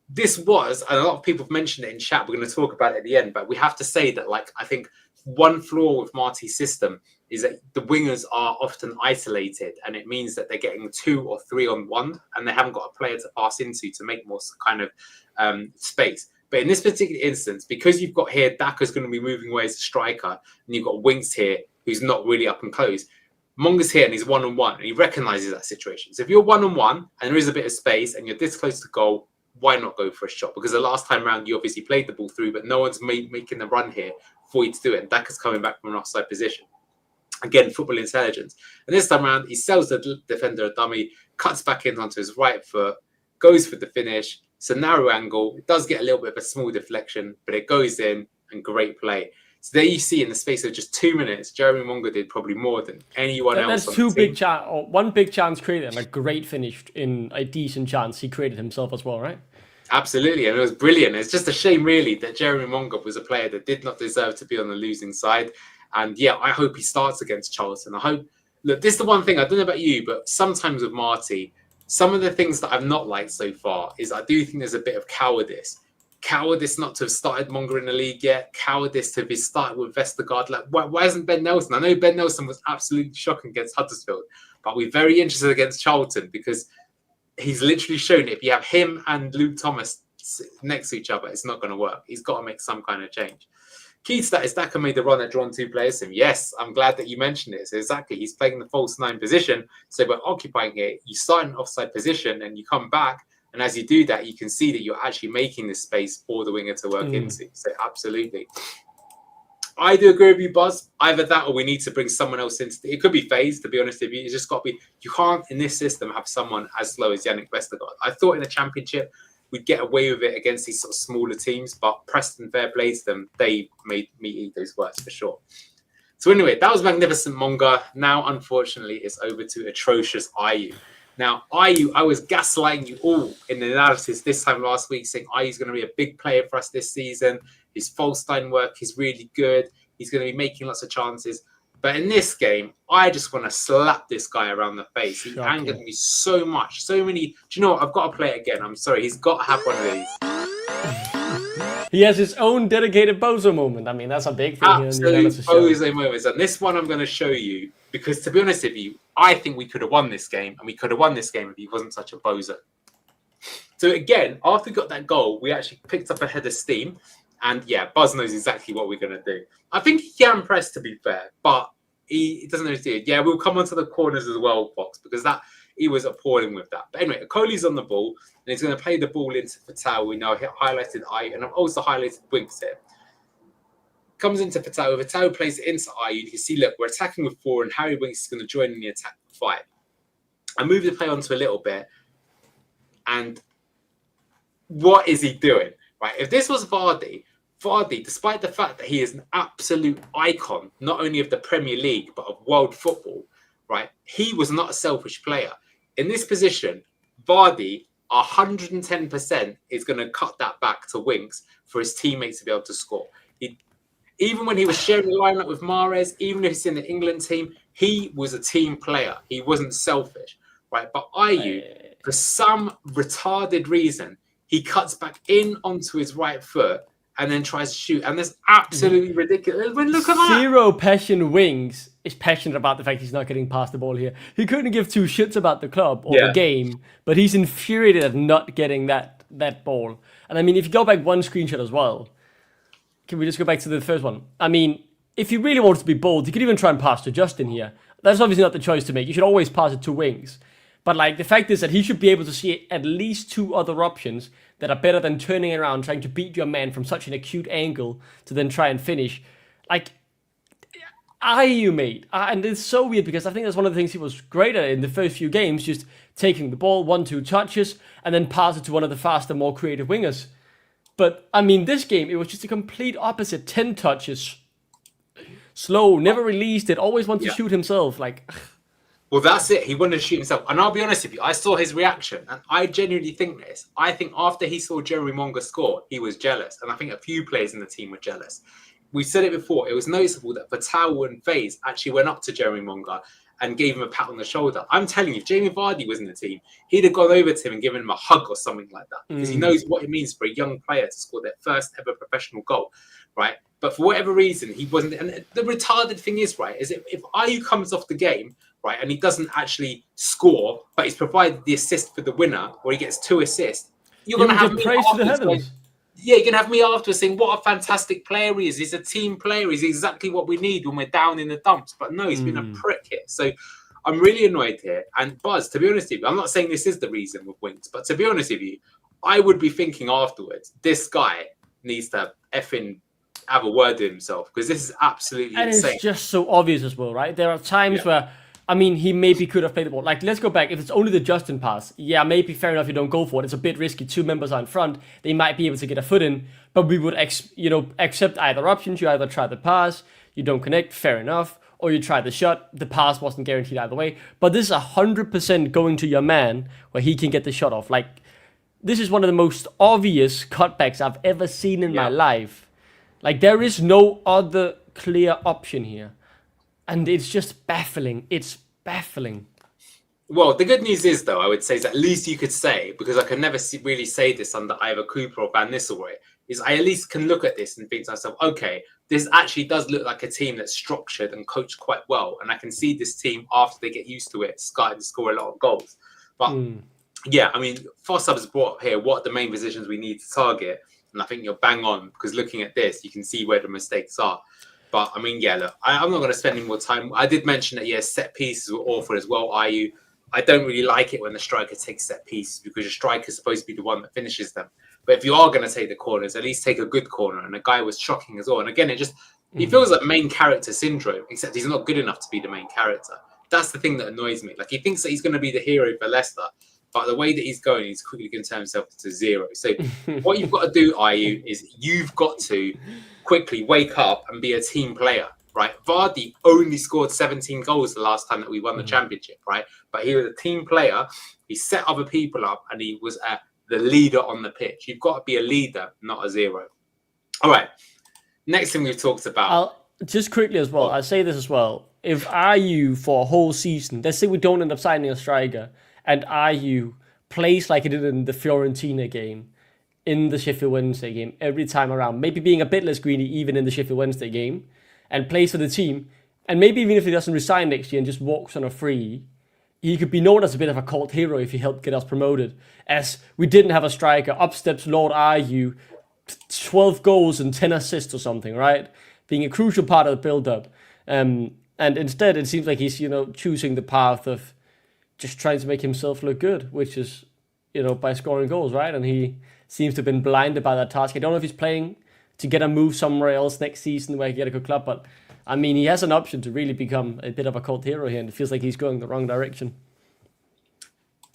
this was, and a lot of people have mentioned it in chat. We're going to talk about it at the end, but we have to say that, I think one flaw with Marty's system is that the wingers are often isolated, and it means that they're getting 2 or 3 on 1, and they haven't got a player to pass into to make more kind of space. But in this particular instance, because you've got here, Daka's going to be moving away as a striker, and you've got Winks here, who's not really up and close. Monga's here, and he's 1-on-1, and he recognises that situation. So if you're 1-on-1, and there is a bit of space, and you're this close to goal, why not go for a shot? Because the last time round, you obviously played the ball through, but no one's making the run here for you to do it. And Daka's coming back from an offside position. Again, football intelligence. And this time around, he sells the defender a dummy, cuts back in onto his right foot, goes for the finish. It's a narrow angle. It does get a little bit of a small deflection, but it goes in, and great play. So there you see, in the space of just 2 minutes, Jeremy Monga did probably more than anyone else. That's one big chance created, and a great finish in a decent chance he created himself as well, right? Absolutely, and it was brilliant. It's just a shame, really, that Jeremy Monga was a player that did not deserve to be on the losing side. And yeah, I hope he starts against Charlton. I hope. Look, this is the one thing, I don't know about you, but sometimes with Marty, some of the things that I've not liked so far is I do think there's a bit of cowardice. Cowardice not to have started Monga in the league yet. Cowardice to be started with Vestergaard. Why isn't Ben Nelson? I know Ben Nelson was absolutely shocking against Huddersfield, but we're very interested against Charlton because he's literally shown if you have him and Luke Thomas next to each other, it's not going to work. He's got to make some kind of change. Key to that is Daka made the run at drawn 2 players. And yes, I'm glad that you mentioned it. So exactly, he's playing the false 9 position. So by occupying it, you start in an offside position and you come back. And as you do that, you can see that you're actually making this space for the winger to work into. So absolutely. I do agree with you, Buzz. Either that or we need to bring someone else in. It could be Faze, to be honest with you. It's just got to be, you can't in this system have someone as slow as Yannick Vestergaard. I thought in the championship, we'd get away with it against these sort of smaller teams, but Preston, fair play to them, they made me eat those words for sure. So anyway, that was magnificent Monga. Now, unfortunately, it's over to atrocious Ayew. Now, Ayew, I was gaslighting you all in the analysis this time last week, saying Ayew's going to be a big player for us this season. His Folstein work is really good. He's going to be making lots of chances. But in this game, I just want to slap this guy around the face. He angered me so much. So many. Do you know what? I've got to play it again. I'm sorry. He's got to have one of these. He has his own dedicated bozo moment. I mean, that's a big thing. Absolute bozo moments. And this one I'm going to show you because, to be honest with you, I think we could have won this game. And we could have won this game if he wasn't such a bozo. So again, after we got that goal, we actually picked up a head of steam. And yeah, Buzz knows exactly what we're going to do. I think he can press, to be fair, but he doesn't know to do it. Yeah, we'll come onto the corners as well, Fox, because he was appalling with that. But anyway, Okoli's on the ball, and he's going to play the ball into Fatau. We know he highlighted Ayew, and I've also highlighted Winks here. Comes into Fatau. Fatau plays it into Ayew. You can see, look, we're attacking with 4, and Harry Winks is going to join in the attack with 5. I move the play onto a little bit, and what is he doing? Right? If this was Vardy, despite the fact that he is an absolute icon, not only of the Premier League, but of world football, right? He was not a selfish player. In this position, Vardy, 110% is going to cut that back to Winks for his teammates to be able to score. Even when he was sharing the lineup with Mahrez, even if he's in the England team, he was a team player. He wasn't selfish, right? But Ayew, for some retarded reason, he cuts back in onto his right foot and then tries to shoot. And that's absolutely ridiculous. I mean, look at that. Zero passion. Winks is passionate about the fact he's not getting past the ball here. He couldn't give two shits about the club or the game, but he's infuriated at not getting that ball. And I mean, if you go back one screenshot as well, can we just go back to the first one? I mean, if he really wants to be bold, he could even try and pass to Justin here. That's obviously not the choice to make. You should always pass it to Winks. But like the fact is that he should be able to see at least two other options that are better than turning around, trying to beat your man from such an acute angle to then try and finish. Like, Ayew, mate. And it's so weird because I think that's one of the things he was great at in the first few games, just taking the ball, 1-2 touches, and then pass it to one of the faster, more creative wingers. But, I mean, this game, it was just a complete opposite. 10 touches, slow, never released it, always wanted to shoot himself. Like, well, that's it. He wanted to shoot himself. And I'll be honest with you, I saw his reaction, and I genuinely think this. I think after he saw Jeremy Monga score, he was jealous. And I think a few players in the team were jealous. We said it before. It was noticeable that Vital and FaZe actually went up to Jeremy Monga and gave him a pat on the shoulder. I'm telling you, if Jamie Vardy was in the team, he'd have gone over to him and given him a hug or something like that, because he knows what it means for a young player to score their first ever professional goal, right? But for whatever reason, he wasn't. And the retarded thing is, right, is if Ayew comes off the game, right, and he doesn't actually score, but he's provided the assist for the winner, or he gets 2 assists, you're going to have praise to the heavens. Yeah, you're going to have me after saying what a fantastic player he is. He's a team player. He's exactly what we need when we're down in the dumps. But no, he's been a prick here. So I'm really annoyed here. And Buzz, to be honest with you, I'm not saying this is the reason with Winks, but to be honest with you, I would be thinking afterwards, this guy needs to effing have a word with himself, because this is absolutely insane. And it's just so obvious as well, right? There are times where, I mean, he maybe could have played the ball. Like, let's go back. If it's only the Justin pass, yeah, maybe fair enough you don't go for it. It's a bit risky. 2 members are in front. They might be able to get a foot in, but we would accept either options. You either try the pass, you don't connect, fair enough, or you try the shot. The pass wasn't guaranteed either way. But this is 100% going to your man where he can get the shot off. Like, this is one of the most obvious cutbacks I've ever seen in my life. Like, there is no other clear option here. And it's just baffling. It's baffling. Well, the good news is, though, I would say, is at least you could say, because I can never really say this under either Cooper or Van Nistelrooy, is I at least can look at this and think to myself, okay, this actually does look like a team that's structured and coached quite well. And I can see this team, after they get used to it, starting to score a lot of goals. But, yeah, I mean, Fossub's brought here what are the main positions we need to target. And I think you're bang on, because looking at this, you can see where the mistakes are. But, I mean, yeah, look, I'm not going to spend any more time. I did mention that, yes, set pieces were awful as well. I don't really like it when the striker takes set pieces, because your striker is supposed to be the one that finishes them. But if you are going to take the corners, at least take a good corner. And the guy was shocking as well. And again, he feels like main character syndrome, except he's not good enough to be the main character. That's the thing that annoys me. Like, he thinks that he's going to be the hero for Leicester, but the way that he's going, he's quickly going to turn himself to zero. So what you've got to do, Ayew, is you've got to quickly wake up and be a team player, right? Vardy only scored 17 goals the last time that we won the championship, right? But he was a team player. He set other people up, and he was the leader on the pitch. You've got to be a leader, not a zero. All right. Next thing we've talked about. Just quickly as well, I'll say this as well. If Ayew for a whole season, let's say we don't end up signing a striker, and Ayew plays like he did in the Fiorentina game, in the Sheffield Wednesday game, every time around, maybe being a bit less greedy even in the Sheffield Wednesday game, and plays for the team, and maybe even if he doesn't resign next year and just walks on a free, he could be known as a bit of a cult hero if he helped get us promoted. As we didn't have a striker, up steps Lord Ayew, 12 goals and 10 assists or something, right? Being a crucial part of the build-up. And instead, it seems like he's, choosing the path of just trying to make himself look good, which is, by scoring goals, right? And he seems to have been blinded by that task. I don't know if he's playing to get a move somewhere else next season where he get a good club, but I mean, he has an option to really become a bit of a cult hero here, and it feels like he's going the wrong direction.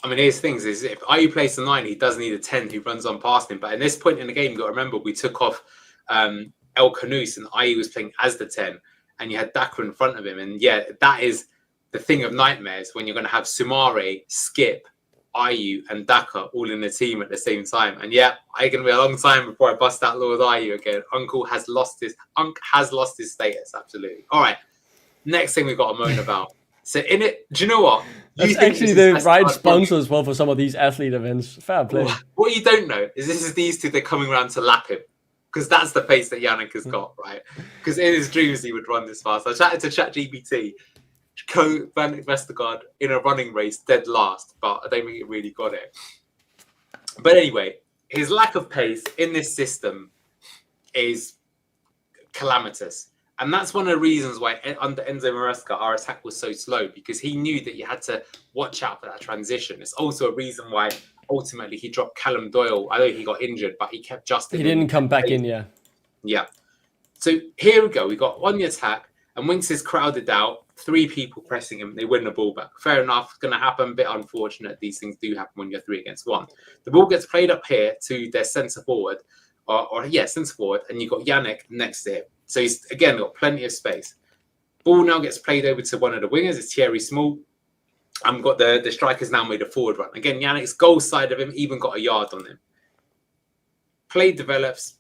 I mean, here's things: is if Ayew plays the 9, he does need a 10 who runs on past him. But in this point in the game, you got to remember we took off El Khanous and Ayew was playing as the 10, and you had Daka in front of him. And yeah, that is the thing of nightmares when you're going to have Soumare, Skip, Ayew, and Daka all in the team at the same time. And yeah, it's going to be a long time before I bust out Lord Ayew again. Unk has lost his status, absolutely. All right, next thing we've got to moan about. So in it, do you know what? That's actually the right sponsor as well for some of these athlete events. Fair play. What you don't know is this is these two, they're coming around to lap him. Because that's the pace that Yannick has got, right? Because in his dreams, he would run this fast. I chatted to ChatGPT, Van Vestergaard in a running race, dead last, but I don't think it really got it. But anyway, his lack of pace in this system is calamitous. And that's one of the reasons why under Enzo Maresca, our attack was so slow, because he knew that you had to watch out for that transition. It's also a reason why ultimately he dropped Callum Doyle. I know he got injured, but he kept Justin. He didn't come back in, yeah. Yeah. So here we go. We got on the attack, and Winks is crowded out. 3 people pressing him. They win the ball back. Fair enough. It's going to happen. A bit unfortunate. These things do happen when you're 3 against 1. The ball gets played up here to their centre forward, centre forward, and you've got Yannick next to him. So he's, again, got plenty of space. Ball now gets played over to one of the wingers. It's Thierry Small. I've got the strikers now made a forward run. Again, Yannick's goal side of him even got a yard on him. Play develops.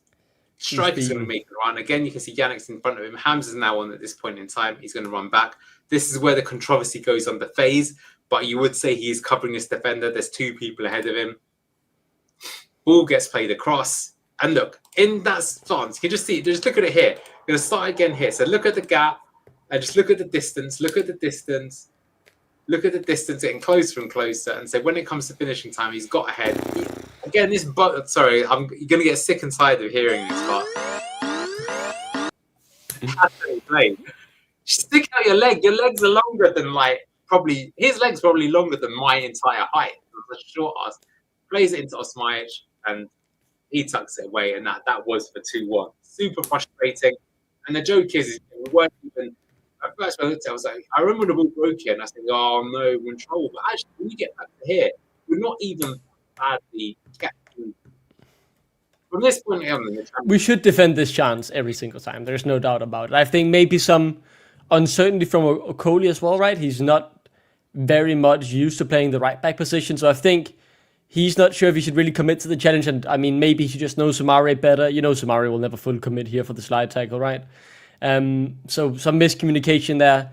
Striker's going to make a run. Again, you can see Yannick's in front of him. Hams is now on at this point in time. He's going to run back. This is where the controversy goes on the phase, but you would say he's covering this defender. There's 2 people ahead of him. Ball gets played across. And look, in that stance, you can just see, just look at it here. I'm going to start again here. So look at the gap and just look at the distance. Look at the distance. Look at the distance getting closer and closer. And so when it comes to finishing time, he's got ahead. Again, you're going to get sick and tired of hearing this, but stick out your leg. Your legs are longer than his leg's probably longer than my entire height. It's a short ass. Plays it into Osmajic and he tucks it away, and that was for 2-1. Super frustrating. And the joke is we weren't even. At first, I was like, I remember the ball broke here, and I said, "Oh no, we're in trouble." But actually, when we get back to here, we're not even badly getting. From this point on, we should defend this chance every single time. There's no doubt about it. I think maybe some uncertainty from Okoli as well, right? He's not very much used to playing the right back position, so I think he's not sure if he should really commit to the challenge. And I mean, maybe he just knows Soumare better. You know, Soumare will never full commit here for the slide tackle, right? So some miscommunication there.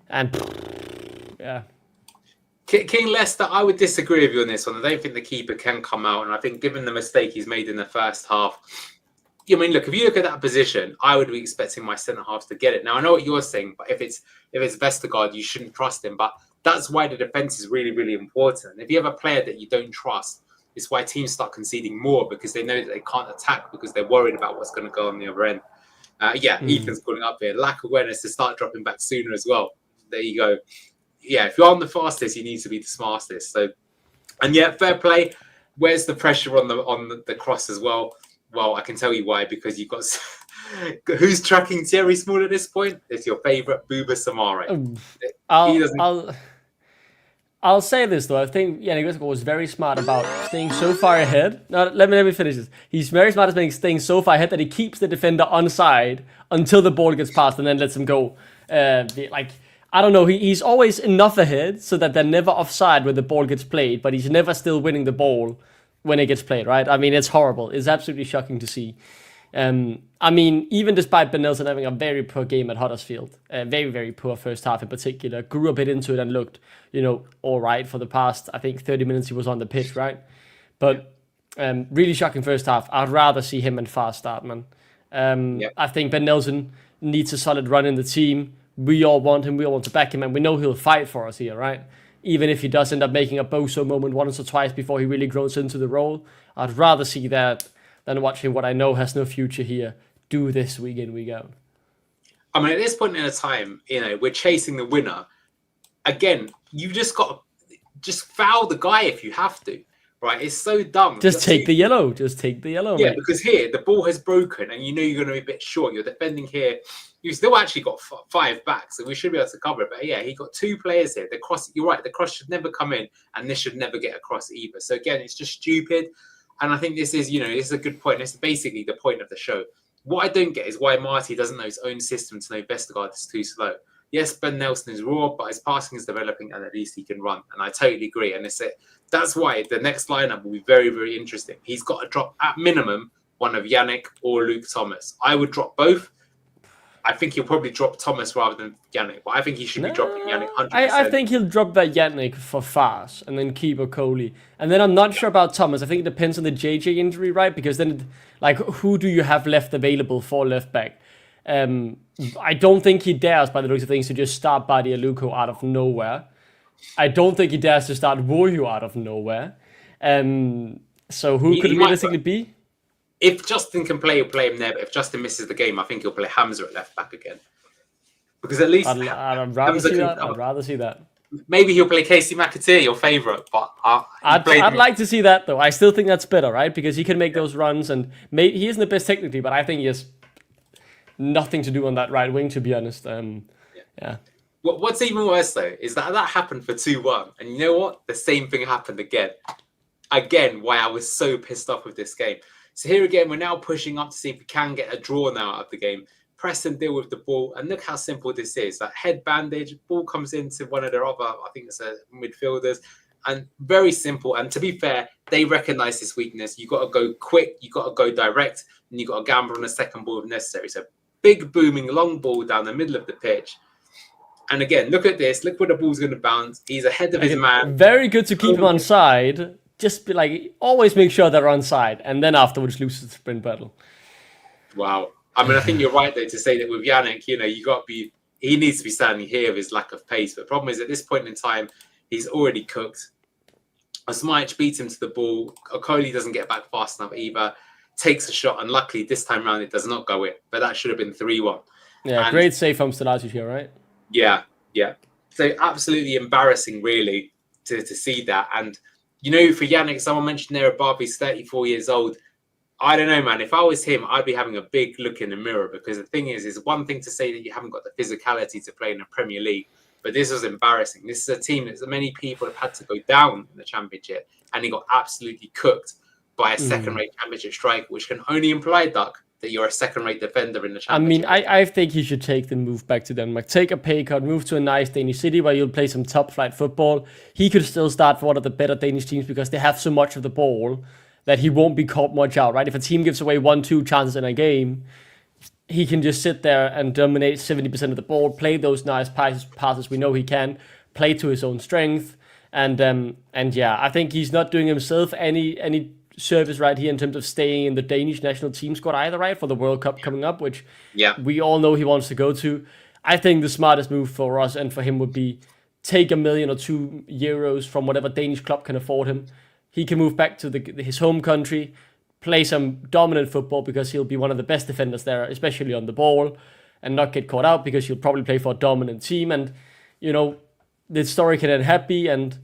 And yeah. King Leicester, I would disagree with you on this one. I don't think the keeper can come out. And I think given the mistake he's made in the first half, I mean, look, if you look at that position, I would be expecting my centre halves to get it. Now, I know what you're saying, but if it's Vestergaard, you shouldn't trust him. But that's why the defense is really, really important. If you have a player that you don't trust, it's why teams start conceding more, because they know that they can't attack because they're worried about what's going to go on the other end. Ethan's calling up here. Lack of awareness to start dropping back sooner as well. There you go. Yeah, if you're on the fastest, you need to be the smartest. So, and yeah, fair play. Where's the pressure on the cross as well? Well, I can tell you why, because you've got who's tracking Thierry Small at this point? It's your favourite Bouba Soumare. I'll say this though. I think Yannick was very smart about staying so far ahead. Now, let me finish this. He's very smart at staying so far ahead that he keeps the defender onside until the ball gets passed and then lets him go. I don't know. He's always enough ahead so that they're never offside when the ball gets played, but he's never still winning the ball when it gets played, right? I mean, it's horrible. It's absolutely shocking to see. I mean, even despite Ben Nelson having a very poor game at Huddersfield, very, very poor first half in particular, grew a bit into it and looked, all right for the past, I think, 30 minutes he was on the pitch, right? But really shocking first half. I'd rather see him and Fast start, man. I think Ben Nelson needs a solid run in the team. We all want him. We all want to back him, and we know he'll fight for us here, right? Even if he does end up making a Boso moment once or twice before he really grows into the role, I'd rather see that than watching what I know has no future here do this week in, week out. I mean, at this point in a time, we're chasing the winner. Again, you just got to just foul the guy if you have to, right? It's so dumb. Just take the yellow. Just take the yellow. Yeah, mate. because here the ball has broken, and you know you're going to be a bit short. You're defending here. You still actually got 5 backs, so we should be able to cover it. But yeah, he got 2 players here. The cross, you're right. The cross should never come in, and this should never get across either. So again, it's just stupid. And I think this is a good point. This is basically the point of the show. What I don't get is why Marty doesn't know his own system to know Vestergaard is too slow. Yes, Ben Nelson is raw, but his passing is developing, and at least he can run. And I totally agree. And that's why the next lineup will be very, very interesting. He's got to drop at minimum one of Yannick or Luke Thomas. I would drop both. I think he'll probably drop Thomas rather than Yannick, but I think he should be dropping Yannick 100%. I think he'll drop that Yannick for Fars and then keep Okoli. And then I'm not sure about Thomas. I think it depends on the JJ injury, right? Because then, who do you have left available for left back? I don't think he dares, by the looks of things, to just start Badia Luko out of nowhere. I don't think he dares to start Woyu out of nowhere. So who could it realistically be? If Justin can play, he'll play him there. But if Justin misses the game, I think he'll play Hamza at left back again. Because at least I'd rather see that. I'd rather see that. Maybe he'll play Casey McAteer, your favourite. But I'd like to see that, though. I still think that's better, right? Because he can make those runs, and he isn't the best technically, but I think he has nothing to do on that right wing, to be honest. Yeah. What's even worse, though, is that happened for 2-1. And you know what? The same thing happened again. Again, why I was so pissed off with this game. So here again, we're now pushing up to see if we can get a draw now out of the game. Preston deal with the ball. And look how simple this is. That head bandage, ball comes into one of their other, I think it's a midfielders. And very simple. And to be fair, they recognise this weakness. You've got to go quick. You've got to go direct. And you've got to gamble on a second ball if necessary. So big, booming, long ball down the middle of the pitch. And again, look at this. Look where the ball's going to bounce. He's ahead of his man. Very good to keep him on side. Just be always make sure they're on side. And then afterwards lose the sprint battle. Wow. I mean, I think you're right, though, to say that with Yannick, he needs to be standing here with his lack of pace. But the problem is, at this point in time, he's already cooked. Osmajic beats him to the ball. Okoli doesn't get back fast enough either. Takes a shot, and luckily, this time around, it does not go in. But that should have been 3-1. Yeah, great save from Stalacic here, right? Yeah. So absolutely embarrassing, really, to see that. And, for Yannick, someone mentioned there above, he's 34 years old. I don't know, man. If I was him, I'd be having a big look in the mirror, because the thing is one thing to say that you haven't got the physicality to play in the Premier League, but this was embarrassing. This is a team that many people have had to go down in the Championship, and he got absolutely cooked by a second-rate Championship striker, which can only imply, Duck, that you're a second-rate defender in the Championship. I mean, I think he should take the move back to Denmark. Take a pay cut, move to a nice Danish city where you'll play some top-flight football. He could still start for one of the better Danish teams because they have so much of the ball that he won't be caught much out, right? If a team gives away 1-2 chances in a game, he can just sit there and dominate 70% of the ball, play those nice passes we know he can, play to his own strength. And yeah, I think he's not doing himself any service right here in terms of staying in the Danish national team squad either, right, for the World Cup coming up, which we all know he wants to go to. I think the smartest move for us and for him would be take €1 million or €2 from whatever Danish club can afford him. He can move back to his home country, play some dominant football because he'll be one of the best defenders there, especially on the ball, and not get caught out because he'll probably play for a dominant team. And, the story can end happy, and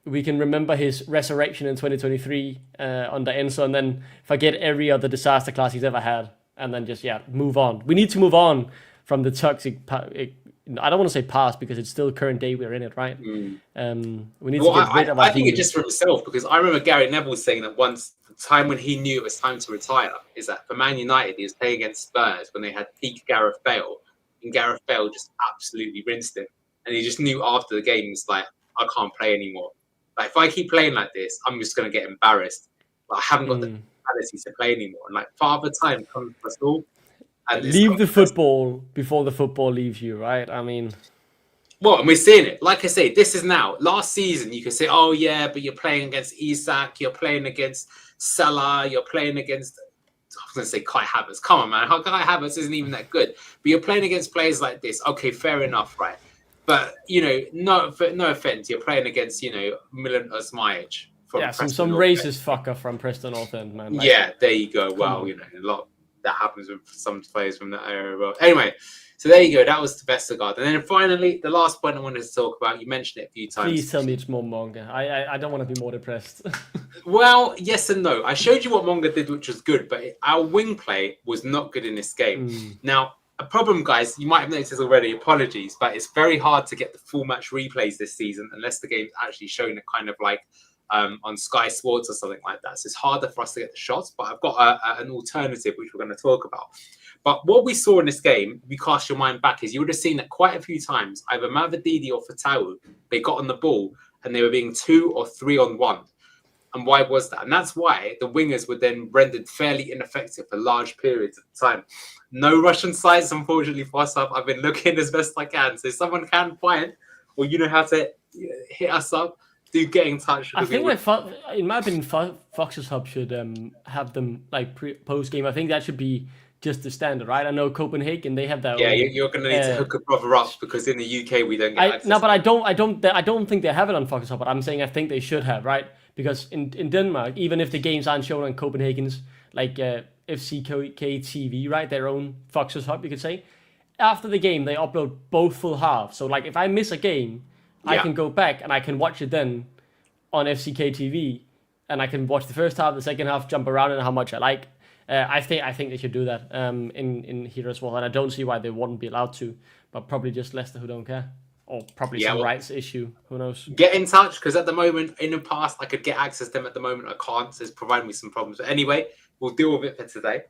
we can remember his resurrection in 2023 under Enzo, and then forget every other disaster class he's ever had, and then just move on. We need to move on from the toxic. I don't want to say past because it's still current day we're in it, right? We need to get rid of. I think it just for himself, because I remember Gary Neville saying that once the time when he knew it was time to retire is that for Man United he was playing against Spurs when they had peak Gareth Bale, and Gareth Bale just absolutely rinsed him, and he just knew after the game he's like, I can't play anymore. Like, if I keep playing like this, I'm just going to get embarrassed. Like, I haven't got the ability to play anymore. And Father Time comes for us all. And leave the football before the football leaves you, right? I mean... Well, and we're seeing it. Like I say, this is now. Last season, you could say, oh, yeah, but you're playing against Isak, you're playing against Salah, you're playing against... I was going to say Kai Havertz. Come on, man. Kai Havertz isn't even that good. But you're playing against players like this. Okay, fair enough, right? But, no offense, you're playing against, Milan Osmajic. Some racist fucker from Preston North End, man. There you go. Well, a lot that happens with some players from that area. Well, anyway, so there you go. That was the Vestergaard. And then finally, the last point I wanted to talk about, you mentioned it a few times. Please tell me it's more Monga. I don't want to be more depressed. Well, yes and no. I showed you what Monga did, which was good, but our wing play was not good in this game. Now, a problem, guys, you might have noticed already, apologies, but it's very hard to get the full match replays this season unless the game's actually shown it kind of like on Sky Sports or something like that. So it's harder for us to get the shots, but I've got an alternative, which we're going to talk about. But what we saw in this game, if you cast your mind back, is you would have seen that quite a few times, either Mavididi or Fatawu, they got on the ball and they were being 2 or 3 on 1. And why was that? And that's why the wingers were then rendered fairly ineffective for large periods of time. No Russian sides, unfortunately, for us up. I've been looking as best I can. So if someone can find, or you know how to hit us up, do get in touch. I think in my opinion, Fox's Hub should have them like post game. I think that should be just the standard, right? I know Copenhagen, they have that. Yeah, you're going to need to hook a brother up because in the UK we don't get access. No, but I don't think they have it on Fox's Hub. But I'm saying I think they should have, right? Because in Denmark, even if the games aren't shown on Copenhagen's like FCK TV, right, their own Fox's Hub, you could say, after the game they upload both full halves. So like if I miss a game, I can go back and I can watch it then on FCK TV, and I can watch the first half, the second half, jump around and how much I like. I think they should do that in here as well, and I don't see why they wouldn't be allowed to, but probably just Leicester who don't care. Or probably some rights issue. Who knows? Get in touch, because at the moment, in the past, I could get access to them. At the moment, I can't. So it's providing me some problems. But anyway, we'll deal with it for today.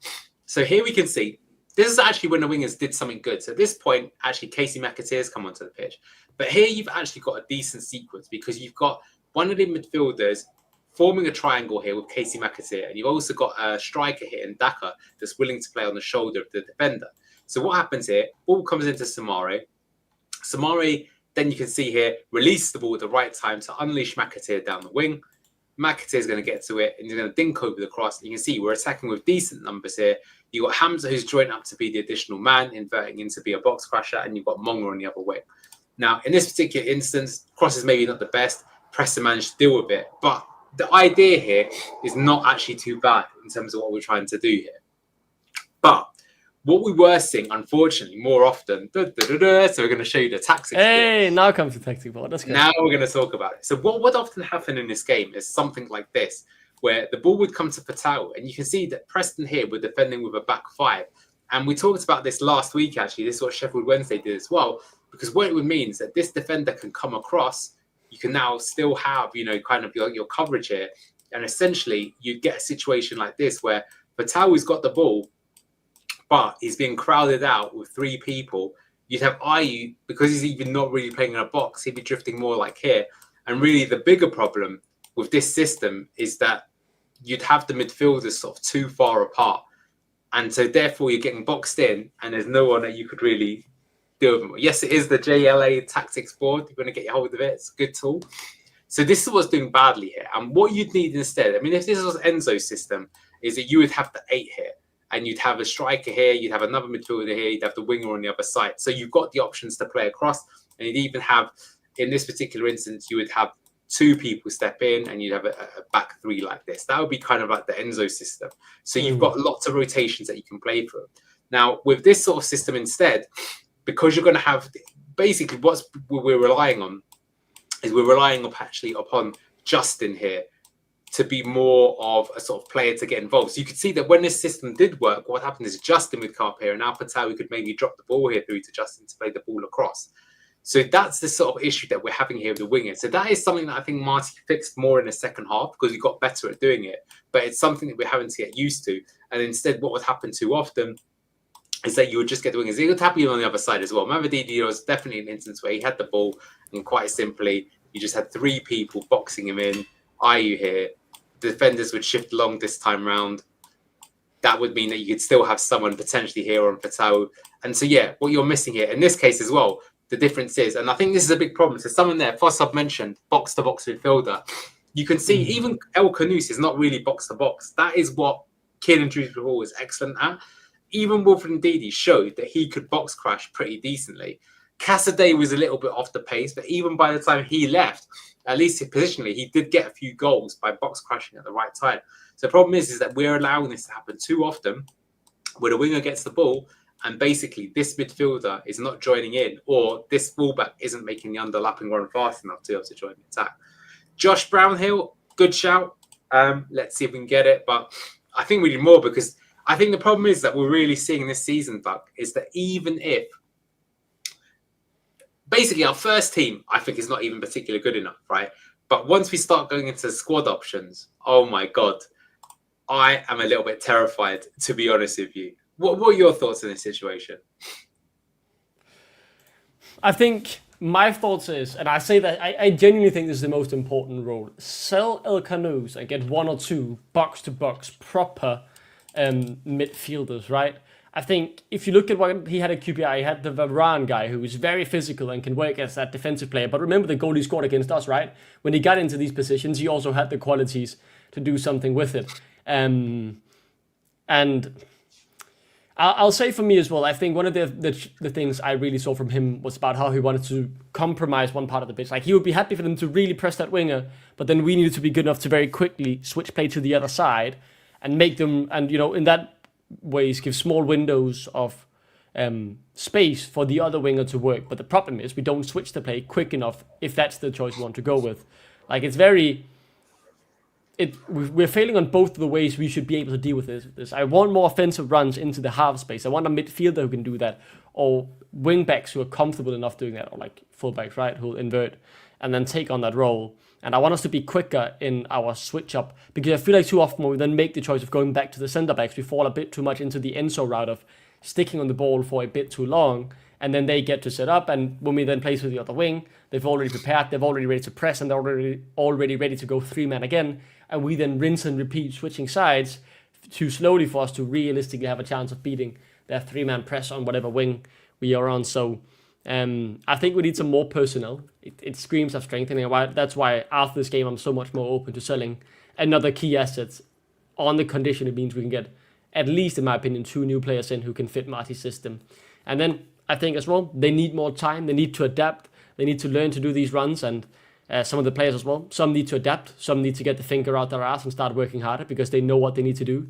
So here we can see, this is actually when the wingers did something good. So at this point, actually, Casey McAteer's come onto the pitch. But here you've actually got a decent sequence, because you've got one of the midfielders forming a triangle here with Casey McAteer. And you've also got a striker here in Daka that's willing to play on the shoulder of the defender. So what happens here? Ball comes into Samare. Samari, then you can see here, release the ball at the right time to unleash McAteer down the wing. McAteer is going to get to it and he's going to dink over the cross. And you can see we're attacking with decent numbers here. You've got Hamza, who's joined up to be the additional man, inverting in to be a box crasher, and you've got Monga on the other wing. Now, in this particular instance, cross is maybe not the best. Preston managed to deal with it. But the idea here is not actually too bad in terms of what we're trying to do here. But what we were seeing, unfortunately, more often, so we're going to show you the tactics. Hey, now comes the tactic board. That's good. Now we're going to talk about it. So what would often happen in this game is something like this, where the ball would come to Patel, and you can see that Preston here were defending with a back 5. And we talked about this last week, actually. This is what Sheffield Wednesday did as well, because what it would mean is that this defender can come across. You can now still have, kind of your coverage here. And essentially, you get a situation like this where Patel has got the ball, but he's being crowded out with 3 people. You'd have Ayu, because he's even not really playing in a box, he'd be drifting more like here. And really the bigger problem with this system is that you'd have the midfielders sort of too far apart. And so therefore you're getting boxed in and there's no one that you could really deal with them. Yes, it is the JLA tactics board. You're going to get your hold of it. It's a good tool. So this is what's doing badly here. And what you'd need instead, I mean, if this was Enzo's system, is that you would have the 8 here. And you'd have a striker here, you'd have another midfielder here, you'd have the winger on the other side. So you've got the options to play across. And you'd even have, in this particular instance, you would have 2 people step in and you'd have a back 3 like this. That would be kind of like the Enzo system. So you've got lots of rotations that you can play through. Now, with this sort of system instead, because you're going to have, basically what we're relying on is we're relying upon Justin here to be more of a sort of player to get involved. So you could see that when this system did work, what happened is Justin would come up here and now Patel could maybe drop the ball here through to Justin to play the ball across. So that's the sort of issue that we're having here with the wingers. So that is something that I think Marty fixed more in the second half because he got better at doing it. But it's something that we're having to get used to. And instead, what would happen too often is that you would just get the wingers. He would tap you on the other side as well. Mavididi was definitely an instance where he had the ball and quite simply, you just had 3 people boxing him in. Ayu here. The defenders would shift along this time round. That would mean that you could still have someone potentially here on Patel. And so, yeah, what you're missing here, in this case as well, the difference is, and I think this is a big problem. So someone there, Fossop mentioned, box-to-box midfielder. You can see even El Canus is not really box-to-box. That is what Kieran Dewsbury-Hall is excellent at. Even Wilfred Ndidi showed that he could box crash pretty decently. Cassidy was a little bit off the pace, but even by the time he left, at least positionally, he did get a few goals by box crashing at the right time. So the problem is that we're allowing this to happen too often, where the winger gets the ball and basically this midfielder is not joining in, or this fullback isn't making the underlapping run fast enough to be able to join the attack. Josh Brownhill, good shout. Let's see if we can get it. But I think we need more, because I think the problem is that we're really seeing this season, Buck, is that even if basically our first team, I think, is not even particularly good enough, right? But once we start going into squad options, oh my God, I am a little bit terrified, to be honest with you. What are your thoughts on this situation? I think my thoughts is, and I say that I genuinely think this is the most important role. Sell El Canoes and get one or two box-to-box proper midfielders, right? I think if you look at what he had at QPR, he had the Varane guy who is very physical and can work as that defensive player. But remember the goal he scored against us, right? When he got into these positions, he also had the qualities to do something with it. And I'll say for me as well, I think one of the things I really saw from him was about how he wanted to compromise one part of the pitch. Like, he would be happy for them to really press that winger, but then we needed to be good enough to very quickly switch play to the other side and make them, and in that ways give small windows of space for the other winger to work. But the problem is we don't switch the play quick enough if that's the choice we want to go with. Like, we're failing on both of the ways we should be able to deal with this. I want more offensive runs into the half space. I want a midfielder who can do that, or wing backs who are comfortable enough doing that, or like fullbacks, right, who'll invert and then take on that role. And I want us to be quicker in our switch up, because I feel like too often when we then make the choice of going back to the centre backs, we fall a bit too much into the Enzo route of sticking on the ball for a bit too long, and then they get to set up, and when we then place with the other wing, they've already prepared, they're already ready to press, and they're already ready to go 3-man again, and we then rinse and repeat switching sides too slowly for us to realistically have a chance of beating their 3-man press on whatever wing we are on. So I think we need some more personnel. It screams of strengthening. That's why after this game I'm so much more open to selling another key asset on the condition it means we can get, at least in my opinion, 2 new players in who can fit Marty's system. And then I think as well, they need more time. They need to adapt. They need to learn to do these runs, and some of the players as well. Some need to adapt. Some need to get the finger out their ass and start working harder because they know what they need to do.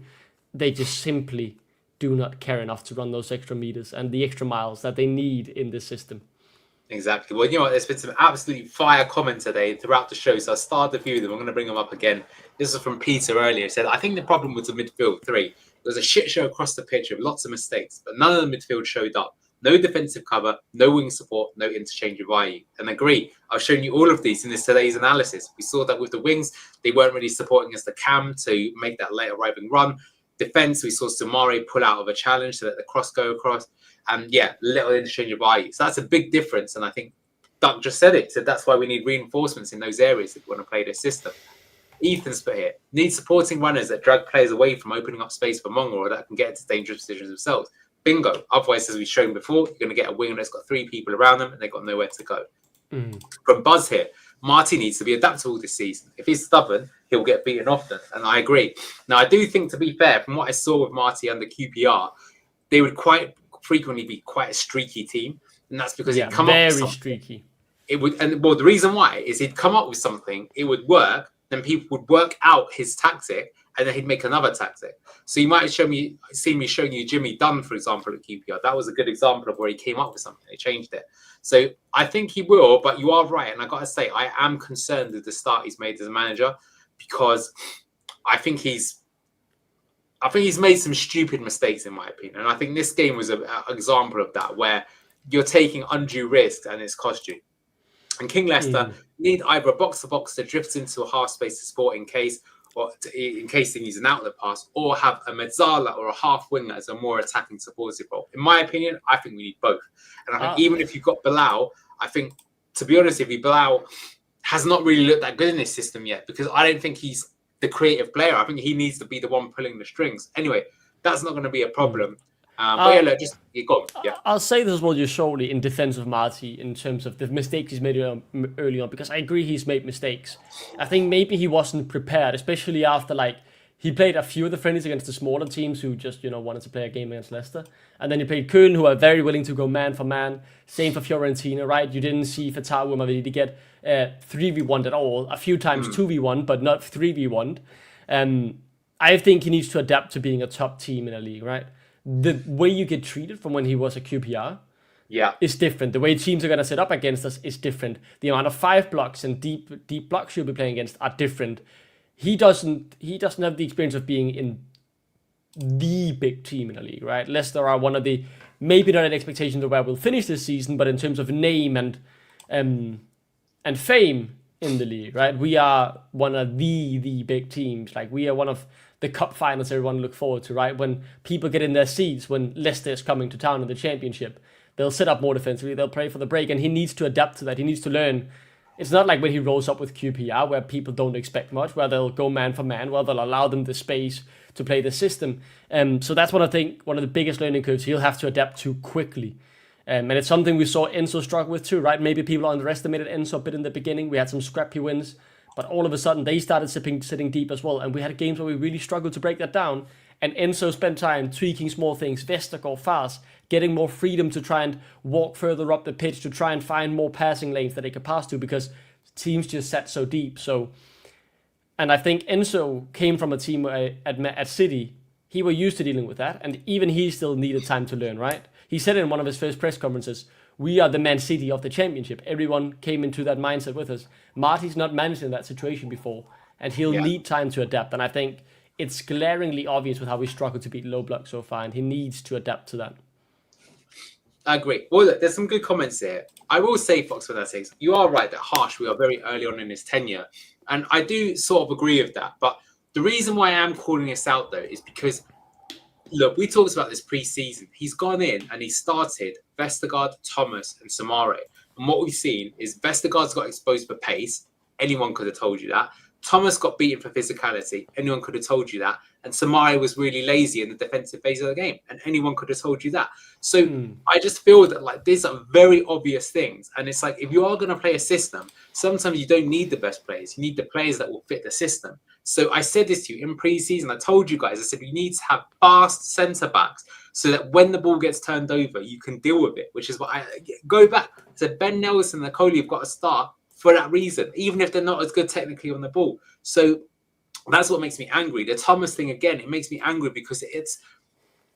They just simply do not care enough to run those extra meters and the extra miles that they need in this system. Exactly. Well, you know what? There's been some absolutely fire comments today throughout the show, so I'll start a few of them. I'm going to bring them up again. This is from Peter earlier. He said, I think the problem was the midfield 3. There was a shit show across the pitch with lots of mistakes, but none of the midfield showed up. No defensive cover, no wing support, no interchange of value. And agree, I've shown you all of these in today's analysis. We saw that with the wings, they weren't really supporting us the cam to make that late arriving run. Defense, we saw Samari pull out of a challenge to let the cross go across. And yeah, little interchange of value. So that's a big difference. And I think Doug just said it. So that's why we need reinforcements in those areas if we want to play this system. Ethan's put here, need supporting runners that drag players away from opening up space for Monga, or that can get into dangerous decisions themselves. Bingo. Otherwise, as we've shown before, you're going to get a winger that's got 3 people around them and they've got nowhere to go. From Buzz here, Marty needs to be adaptable this season. If he's stubborn, he'll get beaten often. And I agree. Now, I do think, to be fair, from what I saw with Marty under QPR, they would quite frequently be quite a streaky team. And that's because he'd come up with something. Very streaky. It would, and well, the reason why is he'd come up with something, it would work, then people would work out his tactic, and then he'd make another tactic. So you might have seen me showing you Jimmy Dunn, for example, at QPR. That was a good example of where he came up with something. They changed it. So I think he will, but you are right. And I got to say, I am concerned with the start he's made as a manager, because I think he's made some stupid mistakes, in my opinion. And I think this game was an example of that, where you're taking undue risks and it's cost you. And King Leicester need either a box-to-box that drifts into a half space to support in case they need an outlet pass, or have a mezzala or a half winger as a more attacking supportive role. In my opinion, I think we need both. And I think even if you've got Bilal, I think, to be honest, Bilal has not really looked that good in this system yet, because I don't think he's the creative player. I think he needs to be the one pulling the strings. Anyway, that's not going to be a problem. But yeah, look, just go on. Yeah. I'll say this as well, just shortly, in defense of Marty, in terms of the mistakes he's made early on, because I agree he's made mistakes. I think maybe he wasn't prepared, especially after he played a few of the friendlies against the smaller teams who just wanted to play a game against Leicester, and then he played Köln, who are very willing to go man for man. Same for Fiorentina, right? You didn't see Fatawu Mavidi get 3v1 at all. A few times 2v1, but not 3v1. I think he needs to adapt to being a top team in a league, right? The way you get treated from when he was at QPR is different. The way teams are going to set up against us is different. The amount of 5 blocks and deep blocks you'll be playing against are different. he doesn't have the experience of being in the big team in the league, right? Leicester are one of the, maybe not an expectation of where we'll finish this season, but in terms of name and fame in the league, right? We are one of the big teams. Like, we are one of the cup finals everyone look forward to, right? When people get in their seats when Leicester is coming to town in the championship, they'll set up more defensively, they'll play for the break, and he needs to adapt to that. He needs to learn. It's not like when he rolls up with QPR, where people don't expect much, where they'll go man for man, where they'll allow them the space to play the system. So that's what I think one of the biggest learning curves he'll have to adapt to quickly. And it's something we saw Enzo struggle with too, right? Maybe people underestimated Enzo a bit in the beginning. We had some scrappy wins, but all of a sudden they started sitting deep as well. And we had games where we really struggled to break that down. And Enzo spent time tweaking small things, Vestergaard fast, getting more freedom to try and walk further up the pitch, to try and find more passing lanes that they could pass to, because teams just sat so deep. And I think Enzo came from a team at City. He were used to dealing with that, and even he still needed time to learn, right? He said in one of his first press conferences, we are the Man City of the championship. Everyone came into that mindset with us. Marty's not managed in that situation before, and he'll need time to adapt. And I think it's glaringly obvious with how we struggle to beat low block so far, and he needs to adapt to that. I agree. Well, look, there's some good comments here. I will say, Fox, for that sake, you are right that Harsh, we are very early on in his tenure. And I do sort of agree with that. But the reason why I am calling this out, though, is because, look, we talked about this pre-season. He's gone in and he started Vestergaard, Thomas and Samare. And what we've seen is Vestergaard's got exposed for pace. Anyone could have told you that. Thomas got beaten for physicality. Anyone could have told you that. And Samari was really lazy in the defensive phase of the game. And anyone could have told you that. So I just feel that, like, these are very obvious things. And it's like, if you are going to play a system, sometimes you don't need the best players. You need the players that will fit the system. So I said this to you in pre-season. I told you guys, I said, you need to have fast centre-backs so that when the ball gets turned over, you can deal with it, which is what I go back. I said, Ben Nelson and Coley have got to start for that reason, even if they're not as good technically on the ball. So that's what makes me angry. The Thomas thing, again, it makes me angry because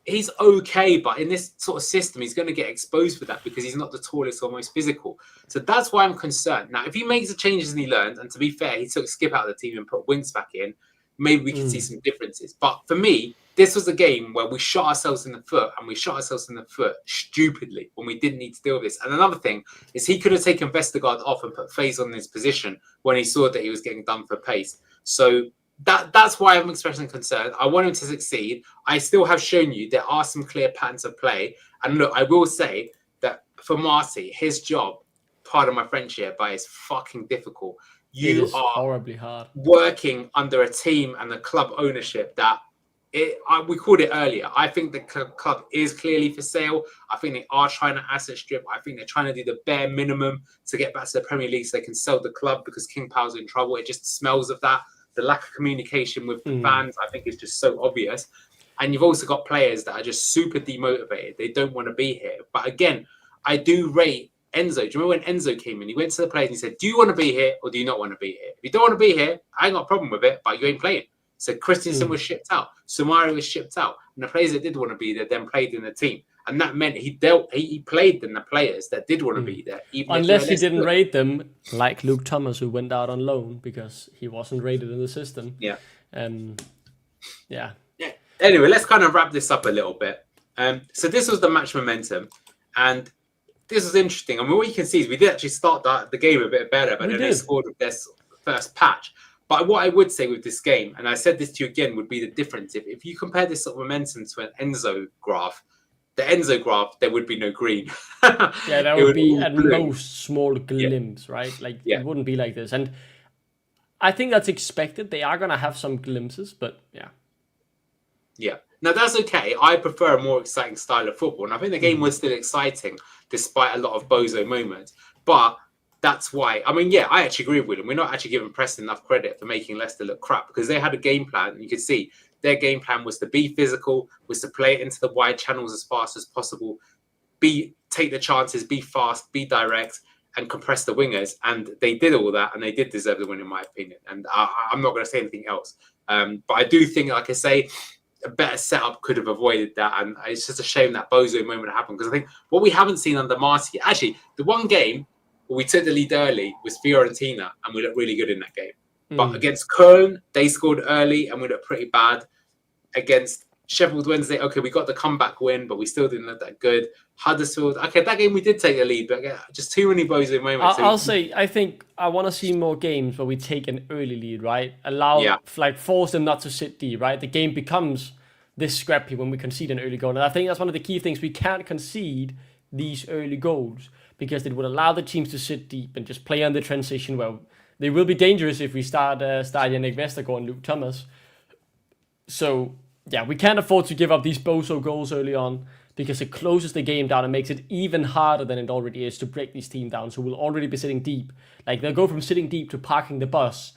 he's okay, but in this sort of system, he's going to get exposed for that because he's not the tallest or most physical. So that's why I'm concerned. Now, if he makes the changes and he learns, and to be fair, he took Skip out of the team and put Winks back in, maybe we can see some differences. But for me, this was a game where we shot ourselves in the foot, and we shot ourselves in the foot stupidly when we didn't need to deal with this. And another thing is he could have taken Vestergaard off and put Faze on his position when he saw that he was getting done for pace. So that's why I'm expressing concern. I want him to succeed. I still have shown you there are some clear patterns of play. And look, I will say that for Marty, his job, pardon my French here, but it's fucking difficult. You are horribly hard working under a team and a club ownership that we called it earlier. I think the club is clearly for sale. I think they are trying to asset strip. I think they're trying to do the bare minimum to get back to the Premier League so they can sell the club because King Power's in trouble. It just smells of that. The lack of communication with the fans, I think, is just so obvious. And you've also got players that are just super demotivated. They don't want to be here. But again, I do rate Enzo. Do you remember when Enzo came in? He went to the players and he said, do you want to be here or do you not want to be here? If you don't want to be here, I ain't got a problem with it, but you ain't playing. So Christensen was shipped out. Sumari was shipped out. And the players that did want to be there then played in the team. And that meant he played in the players that did want to be there. Unless he didn't rate them, like Luke Thomas, who went out on loan because he wasn't rated in the system. Yeah. Yeah. Anyway, let's kind of wrap this up a little bit. So this was the match momentum. And this was interesting. I mean, what you can see is we did actually start the game a bit better, but then they scored with their first patch. But what I would say with this game, and I said this to you again, would be the difference. If you compare this sort of momentum to an Enzo graph, the Enzo graph, there would be no green. Yeah, that would be at most small glimpse, right? Like, it wouldn't be like this. And I think that's expected. They are going to have some glimpses, but yeah. Yeah. Now, that's okay. I prefer a more exciting style of football. And I think the game was still exciting, despite a lot of bozo moments. But that's why, I mean, I actually agree with them. We're not actually giving Preston enough credit for making Leicester look crap because they had a game plan. And you could see their game plan was to be physical, was to play it into the wide channels as fast as possible, take the chances, be fast, be direct, and compress the wingers. And they did all that, and they did deserve the win, in my opinion. And I'm not going to say anything else. But I do think, like I say, a better setup could have avoided that. And it's just a shame that bozo moment happened because I think what we haven't seen under Marty, actually, the one game where we took the lead early was Fiorentina, and we looked really good in that game. But against Köln, they scored early and we looked pretty bad. Against Sheffield Wednesday, okay, we got the comeback win, but we still didn't look that good. Huddersfield, okay, that game we did take the lead, but just too many bozo moments. I'll say, I think I want to see more games where we take an early lead, right? Force them not to sit deep, right? The game becomes this scrappy when we concede an early goal. And I think that's one of the key things. We can't concede these early goals because it would allow the teams to sit deep and just play on the transition where they will be dangerous if we start Yannick Vestergaard and Luke Thomas. So, yeah, we can't afford to give up these bozo goals early on because it closes the game down and makes it even harder than it already is to break this team down. So we'll already be sitting deep. Like, they'll go from sitting deep to parking the bus,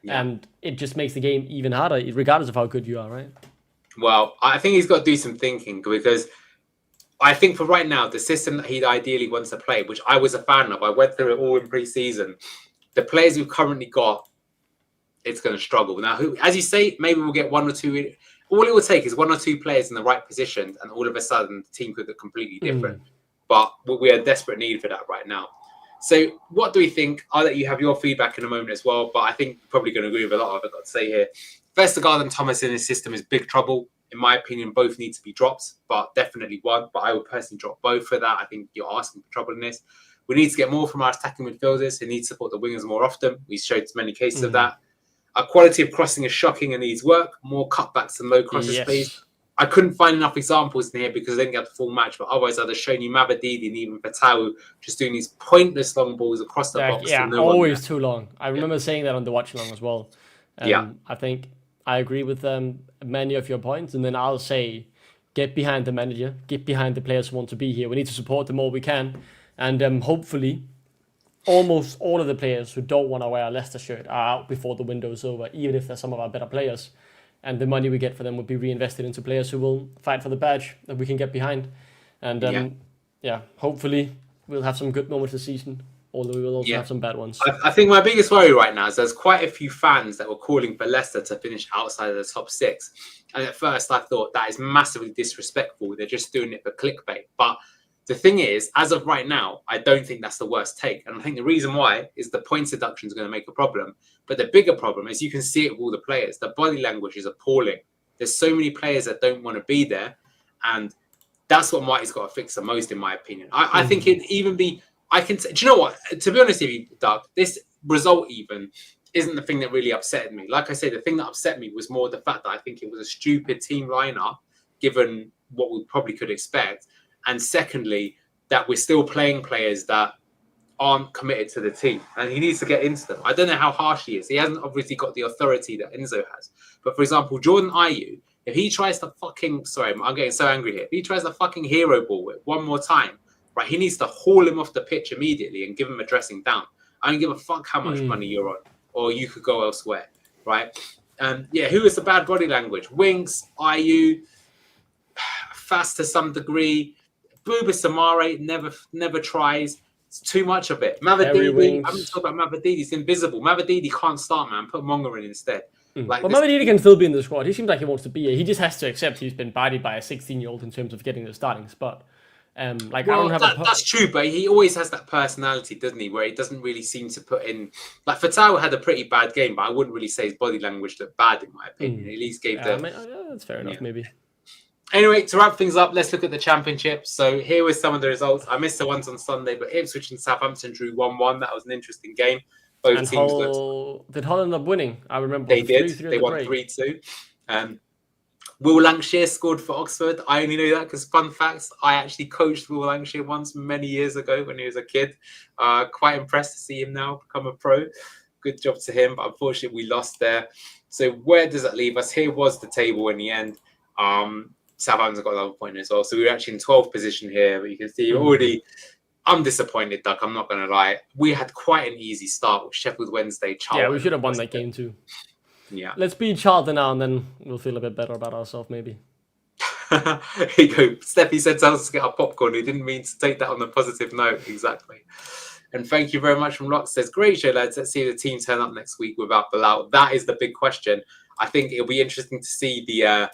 and it just makes the game even harder, regardless of how good you are, right? Well, I think he's got to do some thinking because I think for right now, the system that he ideally wants to play, which I was a fan of, I went through it all in pre-season, the players we've currently got, it's going to struggle. Now, as you say, maybe we'll get one or two. All it will take is one or two players in the right position, and all of a sudden, the team could look completely different. But we are in desperate need for that right now. So, what do we think? I'll let you have your feedback in a moment as well. But I think you're probably going to agree with a lot of what I've got to say here. Vestergaard and Thomas in his system is big trouble. In my opinion, both need to be dropped, but definitely one. But I would personally drop both for that. I think you're asking for trouble in this. We need to get more from our attacking midfielders who need to support the wingers more often. We showed many cases of that. Our quality of crossing is shocking and needs work. More cutbacks and low crosses, please. I couldn't find enough examples in here because I didn't get the full match, but otherwise I'd have shown you Mavadidi and even Fatawu just doing these pointless long balls across the box. Yeah, always too long. I remember saying that on the watch along as well. I think I agree with many of your points, and then I'll say get behind the manager, get behind the players who want to be here. We need to support them all we can, and hopefully almost all of the players who don't want to wear a Leicester shirt are out before the window is over, even if they're some of our better players. And the money we get for them will be reinvested into players who will fight for the badge that we can get behind. And hopefully we'll have some good moments this season, although we will also have some bad ones. I think my biggest worry right now is there's quite a few fans that were calling for Leicester to finish outside of the top six. And at first I thought that is massively disrespectful. They're just doing it for clickbait. But the thing is, as of right now, I don't think that's the worst take. And I think the reason why is the points deduction is going to make a problem. But the bigger problem is you can see it with all the players. The body language is appalling. There's so many players that don't want to be there. And that's what Marty's got to fix the most, in my opinion. I think it'd even be... do you know what? To be honest with you, Doug, this result even isn't the thing that really upset me. Like I said, the thing that upset me was more the fact that I think it was a stupid team lineup, given what we probably could expect. And secondly, that we're still playing players that aren't committed to the team. And he needs to get into them. I don't know how harsh he is. He hasn't obviously got the authority that Enzo has. But for example, Jordan Ayew, if he tries to fucking... Sorry, I'm getting so angry here. If he tries to fucking hero ball it one more time, right, he needs to haul him off the pitch immediately and give him a dressing down. I don't give a fuck how much money you're on. Or you could go elsewhere, right? Who is the bad body language? Winks, Ayew, fast to some degree. Bouba Samare never tries. It's too much of it. Mavadidi, I'm talking about Mavadidi. He's invisible. Mavadidi can't start, man. Put Monga in instead. But Mavadidi can still be in the squad. He seems like he wants to be here. He just has to accept he's been bodied by a 16-year-old in terms of getting the starting spot. That's true, but he always has that personality, doesn't he? Where he doesn't really seem to put in. Like Fatawu had a pretty bad game, but I wouldn't really say his body language looked bad, in my opinion. At least gave that's fair enough, maybe. Anyway, to wrap things up, let's look at the Championship. So here were some of the results. I missed the ones on Sunday, but Ipswich and Southampton drew 1-1. That was an interesting game. Both teams did Hull end up winning? I remember they did. They won 3-2. Will Lancashire scored for Oxford. I only know that because, fun facts, I actually coached Will Lancashire once many years ago when he was a kid. Quite impressed to see him now become a pro. Good job to him, but unfortunately we lost there. So where does that leave us? Here was the table in the end. Southampton got another point as well. So we were actually in 12th position here, but you can see already... I'm disappointed, Doug. I'm not going to lie. We had quite an easy start with Sheffield Wednesday. Charlton. Yeah, we should have won that game too. Yeah. Let's beat Charlton now and then we'll feel a bit better about ourselves, maybe. Here you go. Steffi said to us to get our popcorn. He didn't mean to take that on a positive note. Exactly. And thank you very much from Locke. Says, great show, lads. Let's see if the team turn up next week without Bilal. That is the big question. I think it'll be interesting to see the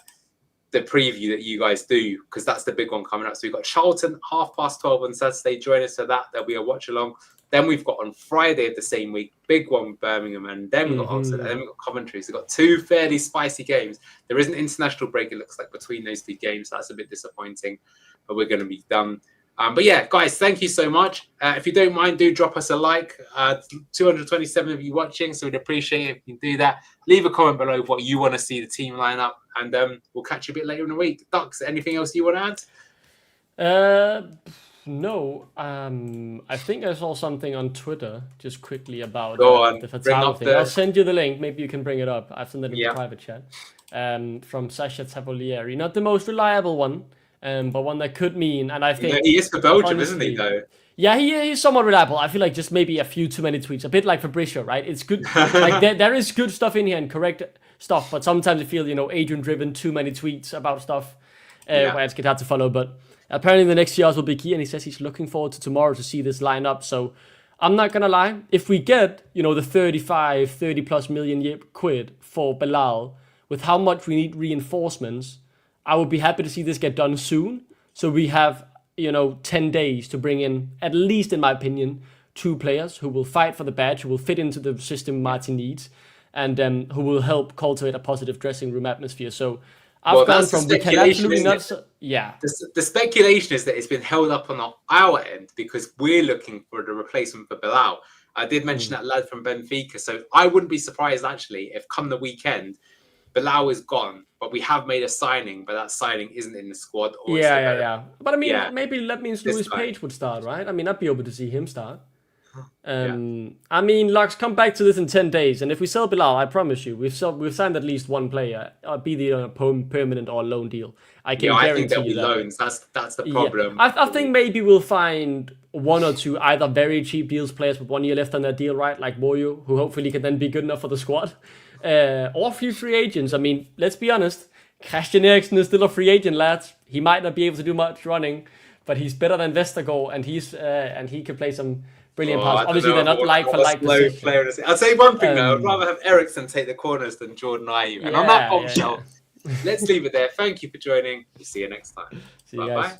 preview that you guys do, because that's the big one coming up. So we've got Charlton 12:30 on Saturday. Join us for that. There'll be a watch along. Then we've got on Friday of the same week, big one, Birmingham, and then we've got Oxford, and then we've got Coventry. So we've got 2 fairly spicy games. There is an international break, it looks like, between those 2 games. That's a bit disappointing, but we're going to be done. But yeah, guys, thank you so much. If you don't mind, do drop us a like. 227 of you watching, so we'd appreciate it if you can do that. Leave a comment below what you want to see the team line up, and we'll catch you a bit later in the week. Ducks, anything else you want to add? No, I think I saw something on Twitter just quickly about the Fatal thing. I'll send you the link. Maybe you can bring it up. I've sent it in the private chat. From Sasha Tavolieri. Not the most reliable one, but one that could mean, and I think... he is for Belgium, honestly, isn't he, though? Yeah, he's somewhat reliable. I feel like just maybe a few too many tweets. A bit like Fabrizio, right? It's good. Like there is good stuff in here and correct stuff, but sometimes I feel, Adrian-driven, too many tweets about stuff where it's hard to follow, but... Apparently the next years will be key, and he says he's looking forward to tomorrow to see this line up. So I'm not going to lie. If we get, the 30 plus million quid for Bilal, with how much we need reinforcements, I would be happy to see this get done soon. So we have, 10 days to bring in, at least in my opinion, 2 players who will fight for the badge, who will fit into the system Martin needs, and who will help cultivate a positive dressing room atmosphere. So I've gone from we can absolutely not. The speculation is that it's been held up on our end because we're looking for the replacement for Bilal. I did mention that lad from Benfica, so I wouldn't be surprised actually if come the weekend Bilal is gone, but we have made a signing, but that signing isn't in the squad. Yeah. But I mean, maybe that means Lewis Page would start, right? I mean, I'd be open to see him start. I mean, Lux, come back to this in 10 days, and if we sell Bilal, I promise you, we've signed at least 1 player, be the permanent or loan deal. I can guarantee I think there'll be that. Loans. That's the problem. I think maybe we'll find 1 or 2 either very cheap deals players with 1 year left on their deal, right? Like Moyo, who hopefully can then be good enough for the squad, or a few free agents. I mean, let's be honest, Christian Eriksen is still a free agent, lads. He might not be able to do much running, but he's better than Vestergaard, and he can play some brilliant pass. Obviously, they're not like for like. I'll say one thing though. I'd rather have Ericsson take the corners than Jordan Ayew. And on that bombshell, let's leave it there. Thank you for joining. We'll see you next time. Bye-bye.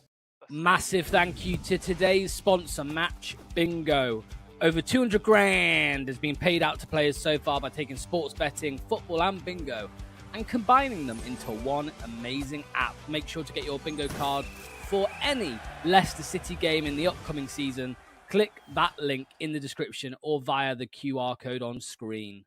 Massive thank you to today's sponsor, Match Bingo. Over 200 grand has been paid out to players so far by taking sports betting, football and bingo and combining them into one amazing app. Make sure to get your bingo card for any Leicester City game in the upcoming season. Click that link in the description or via the QR code on screen.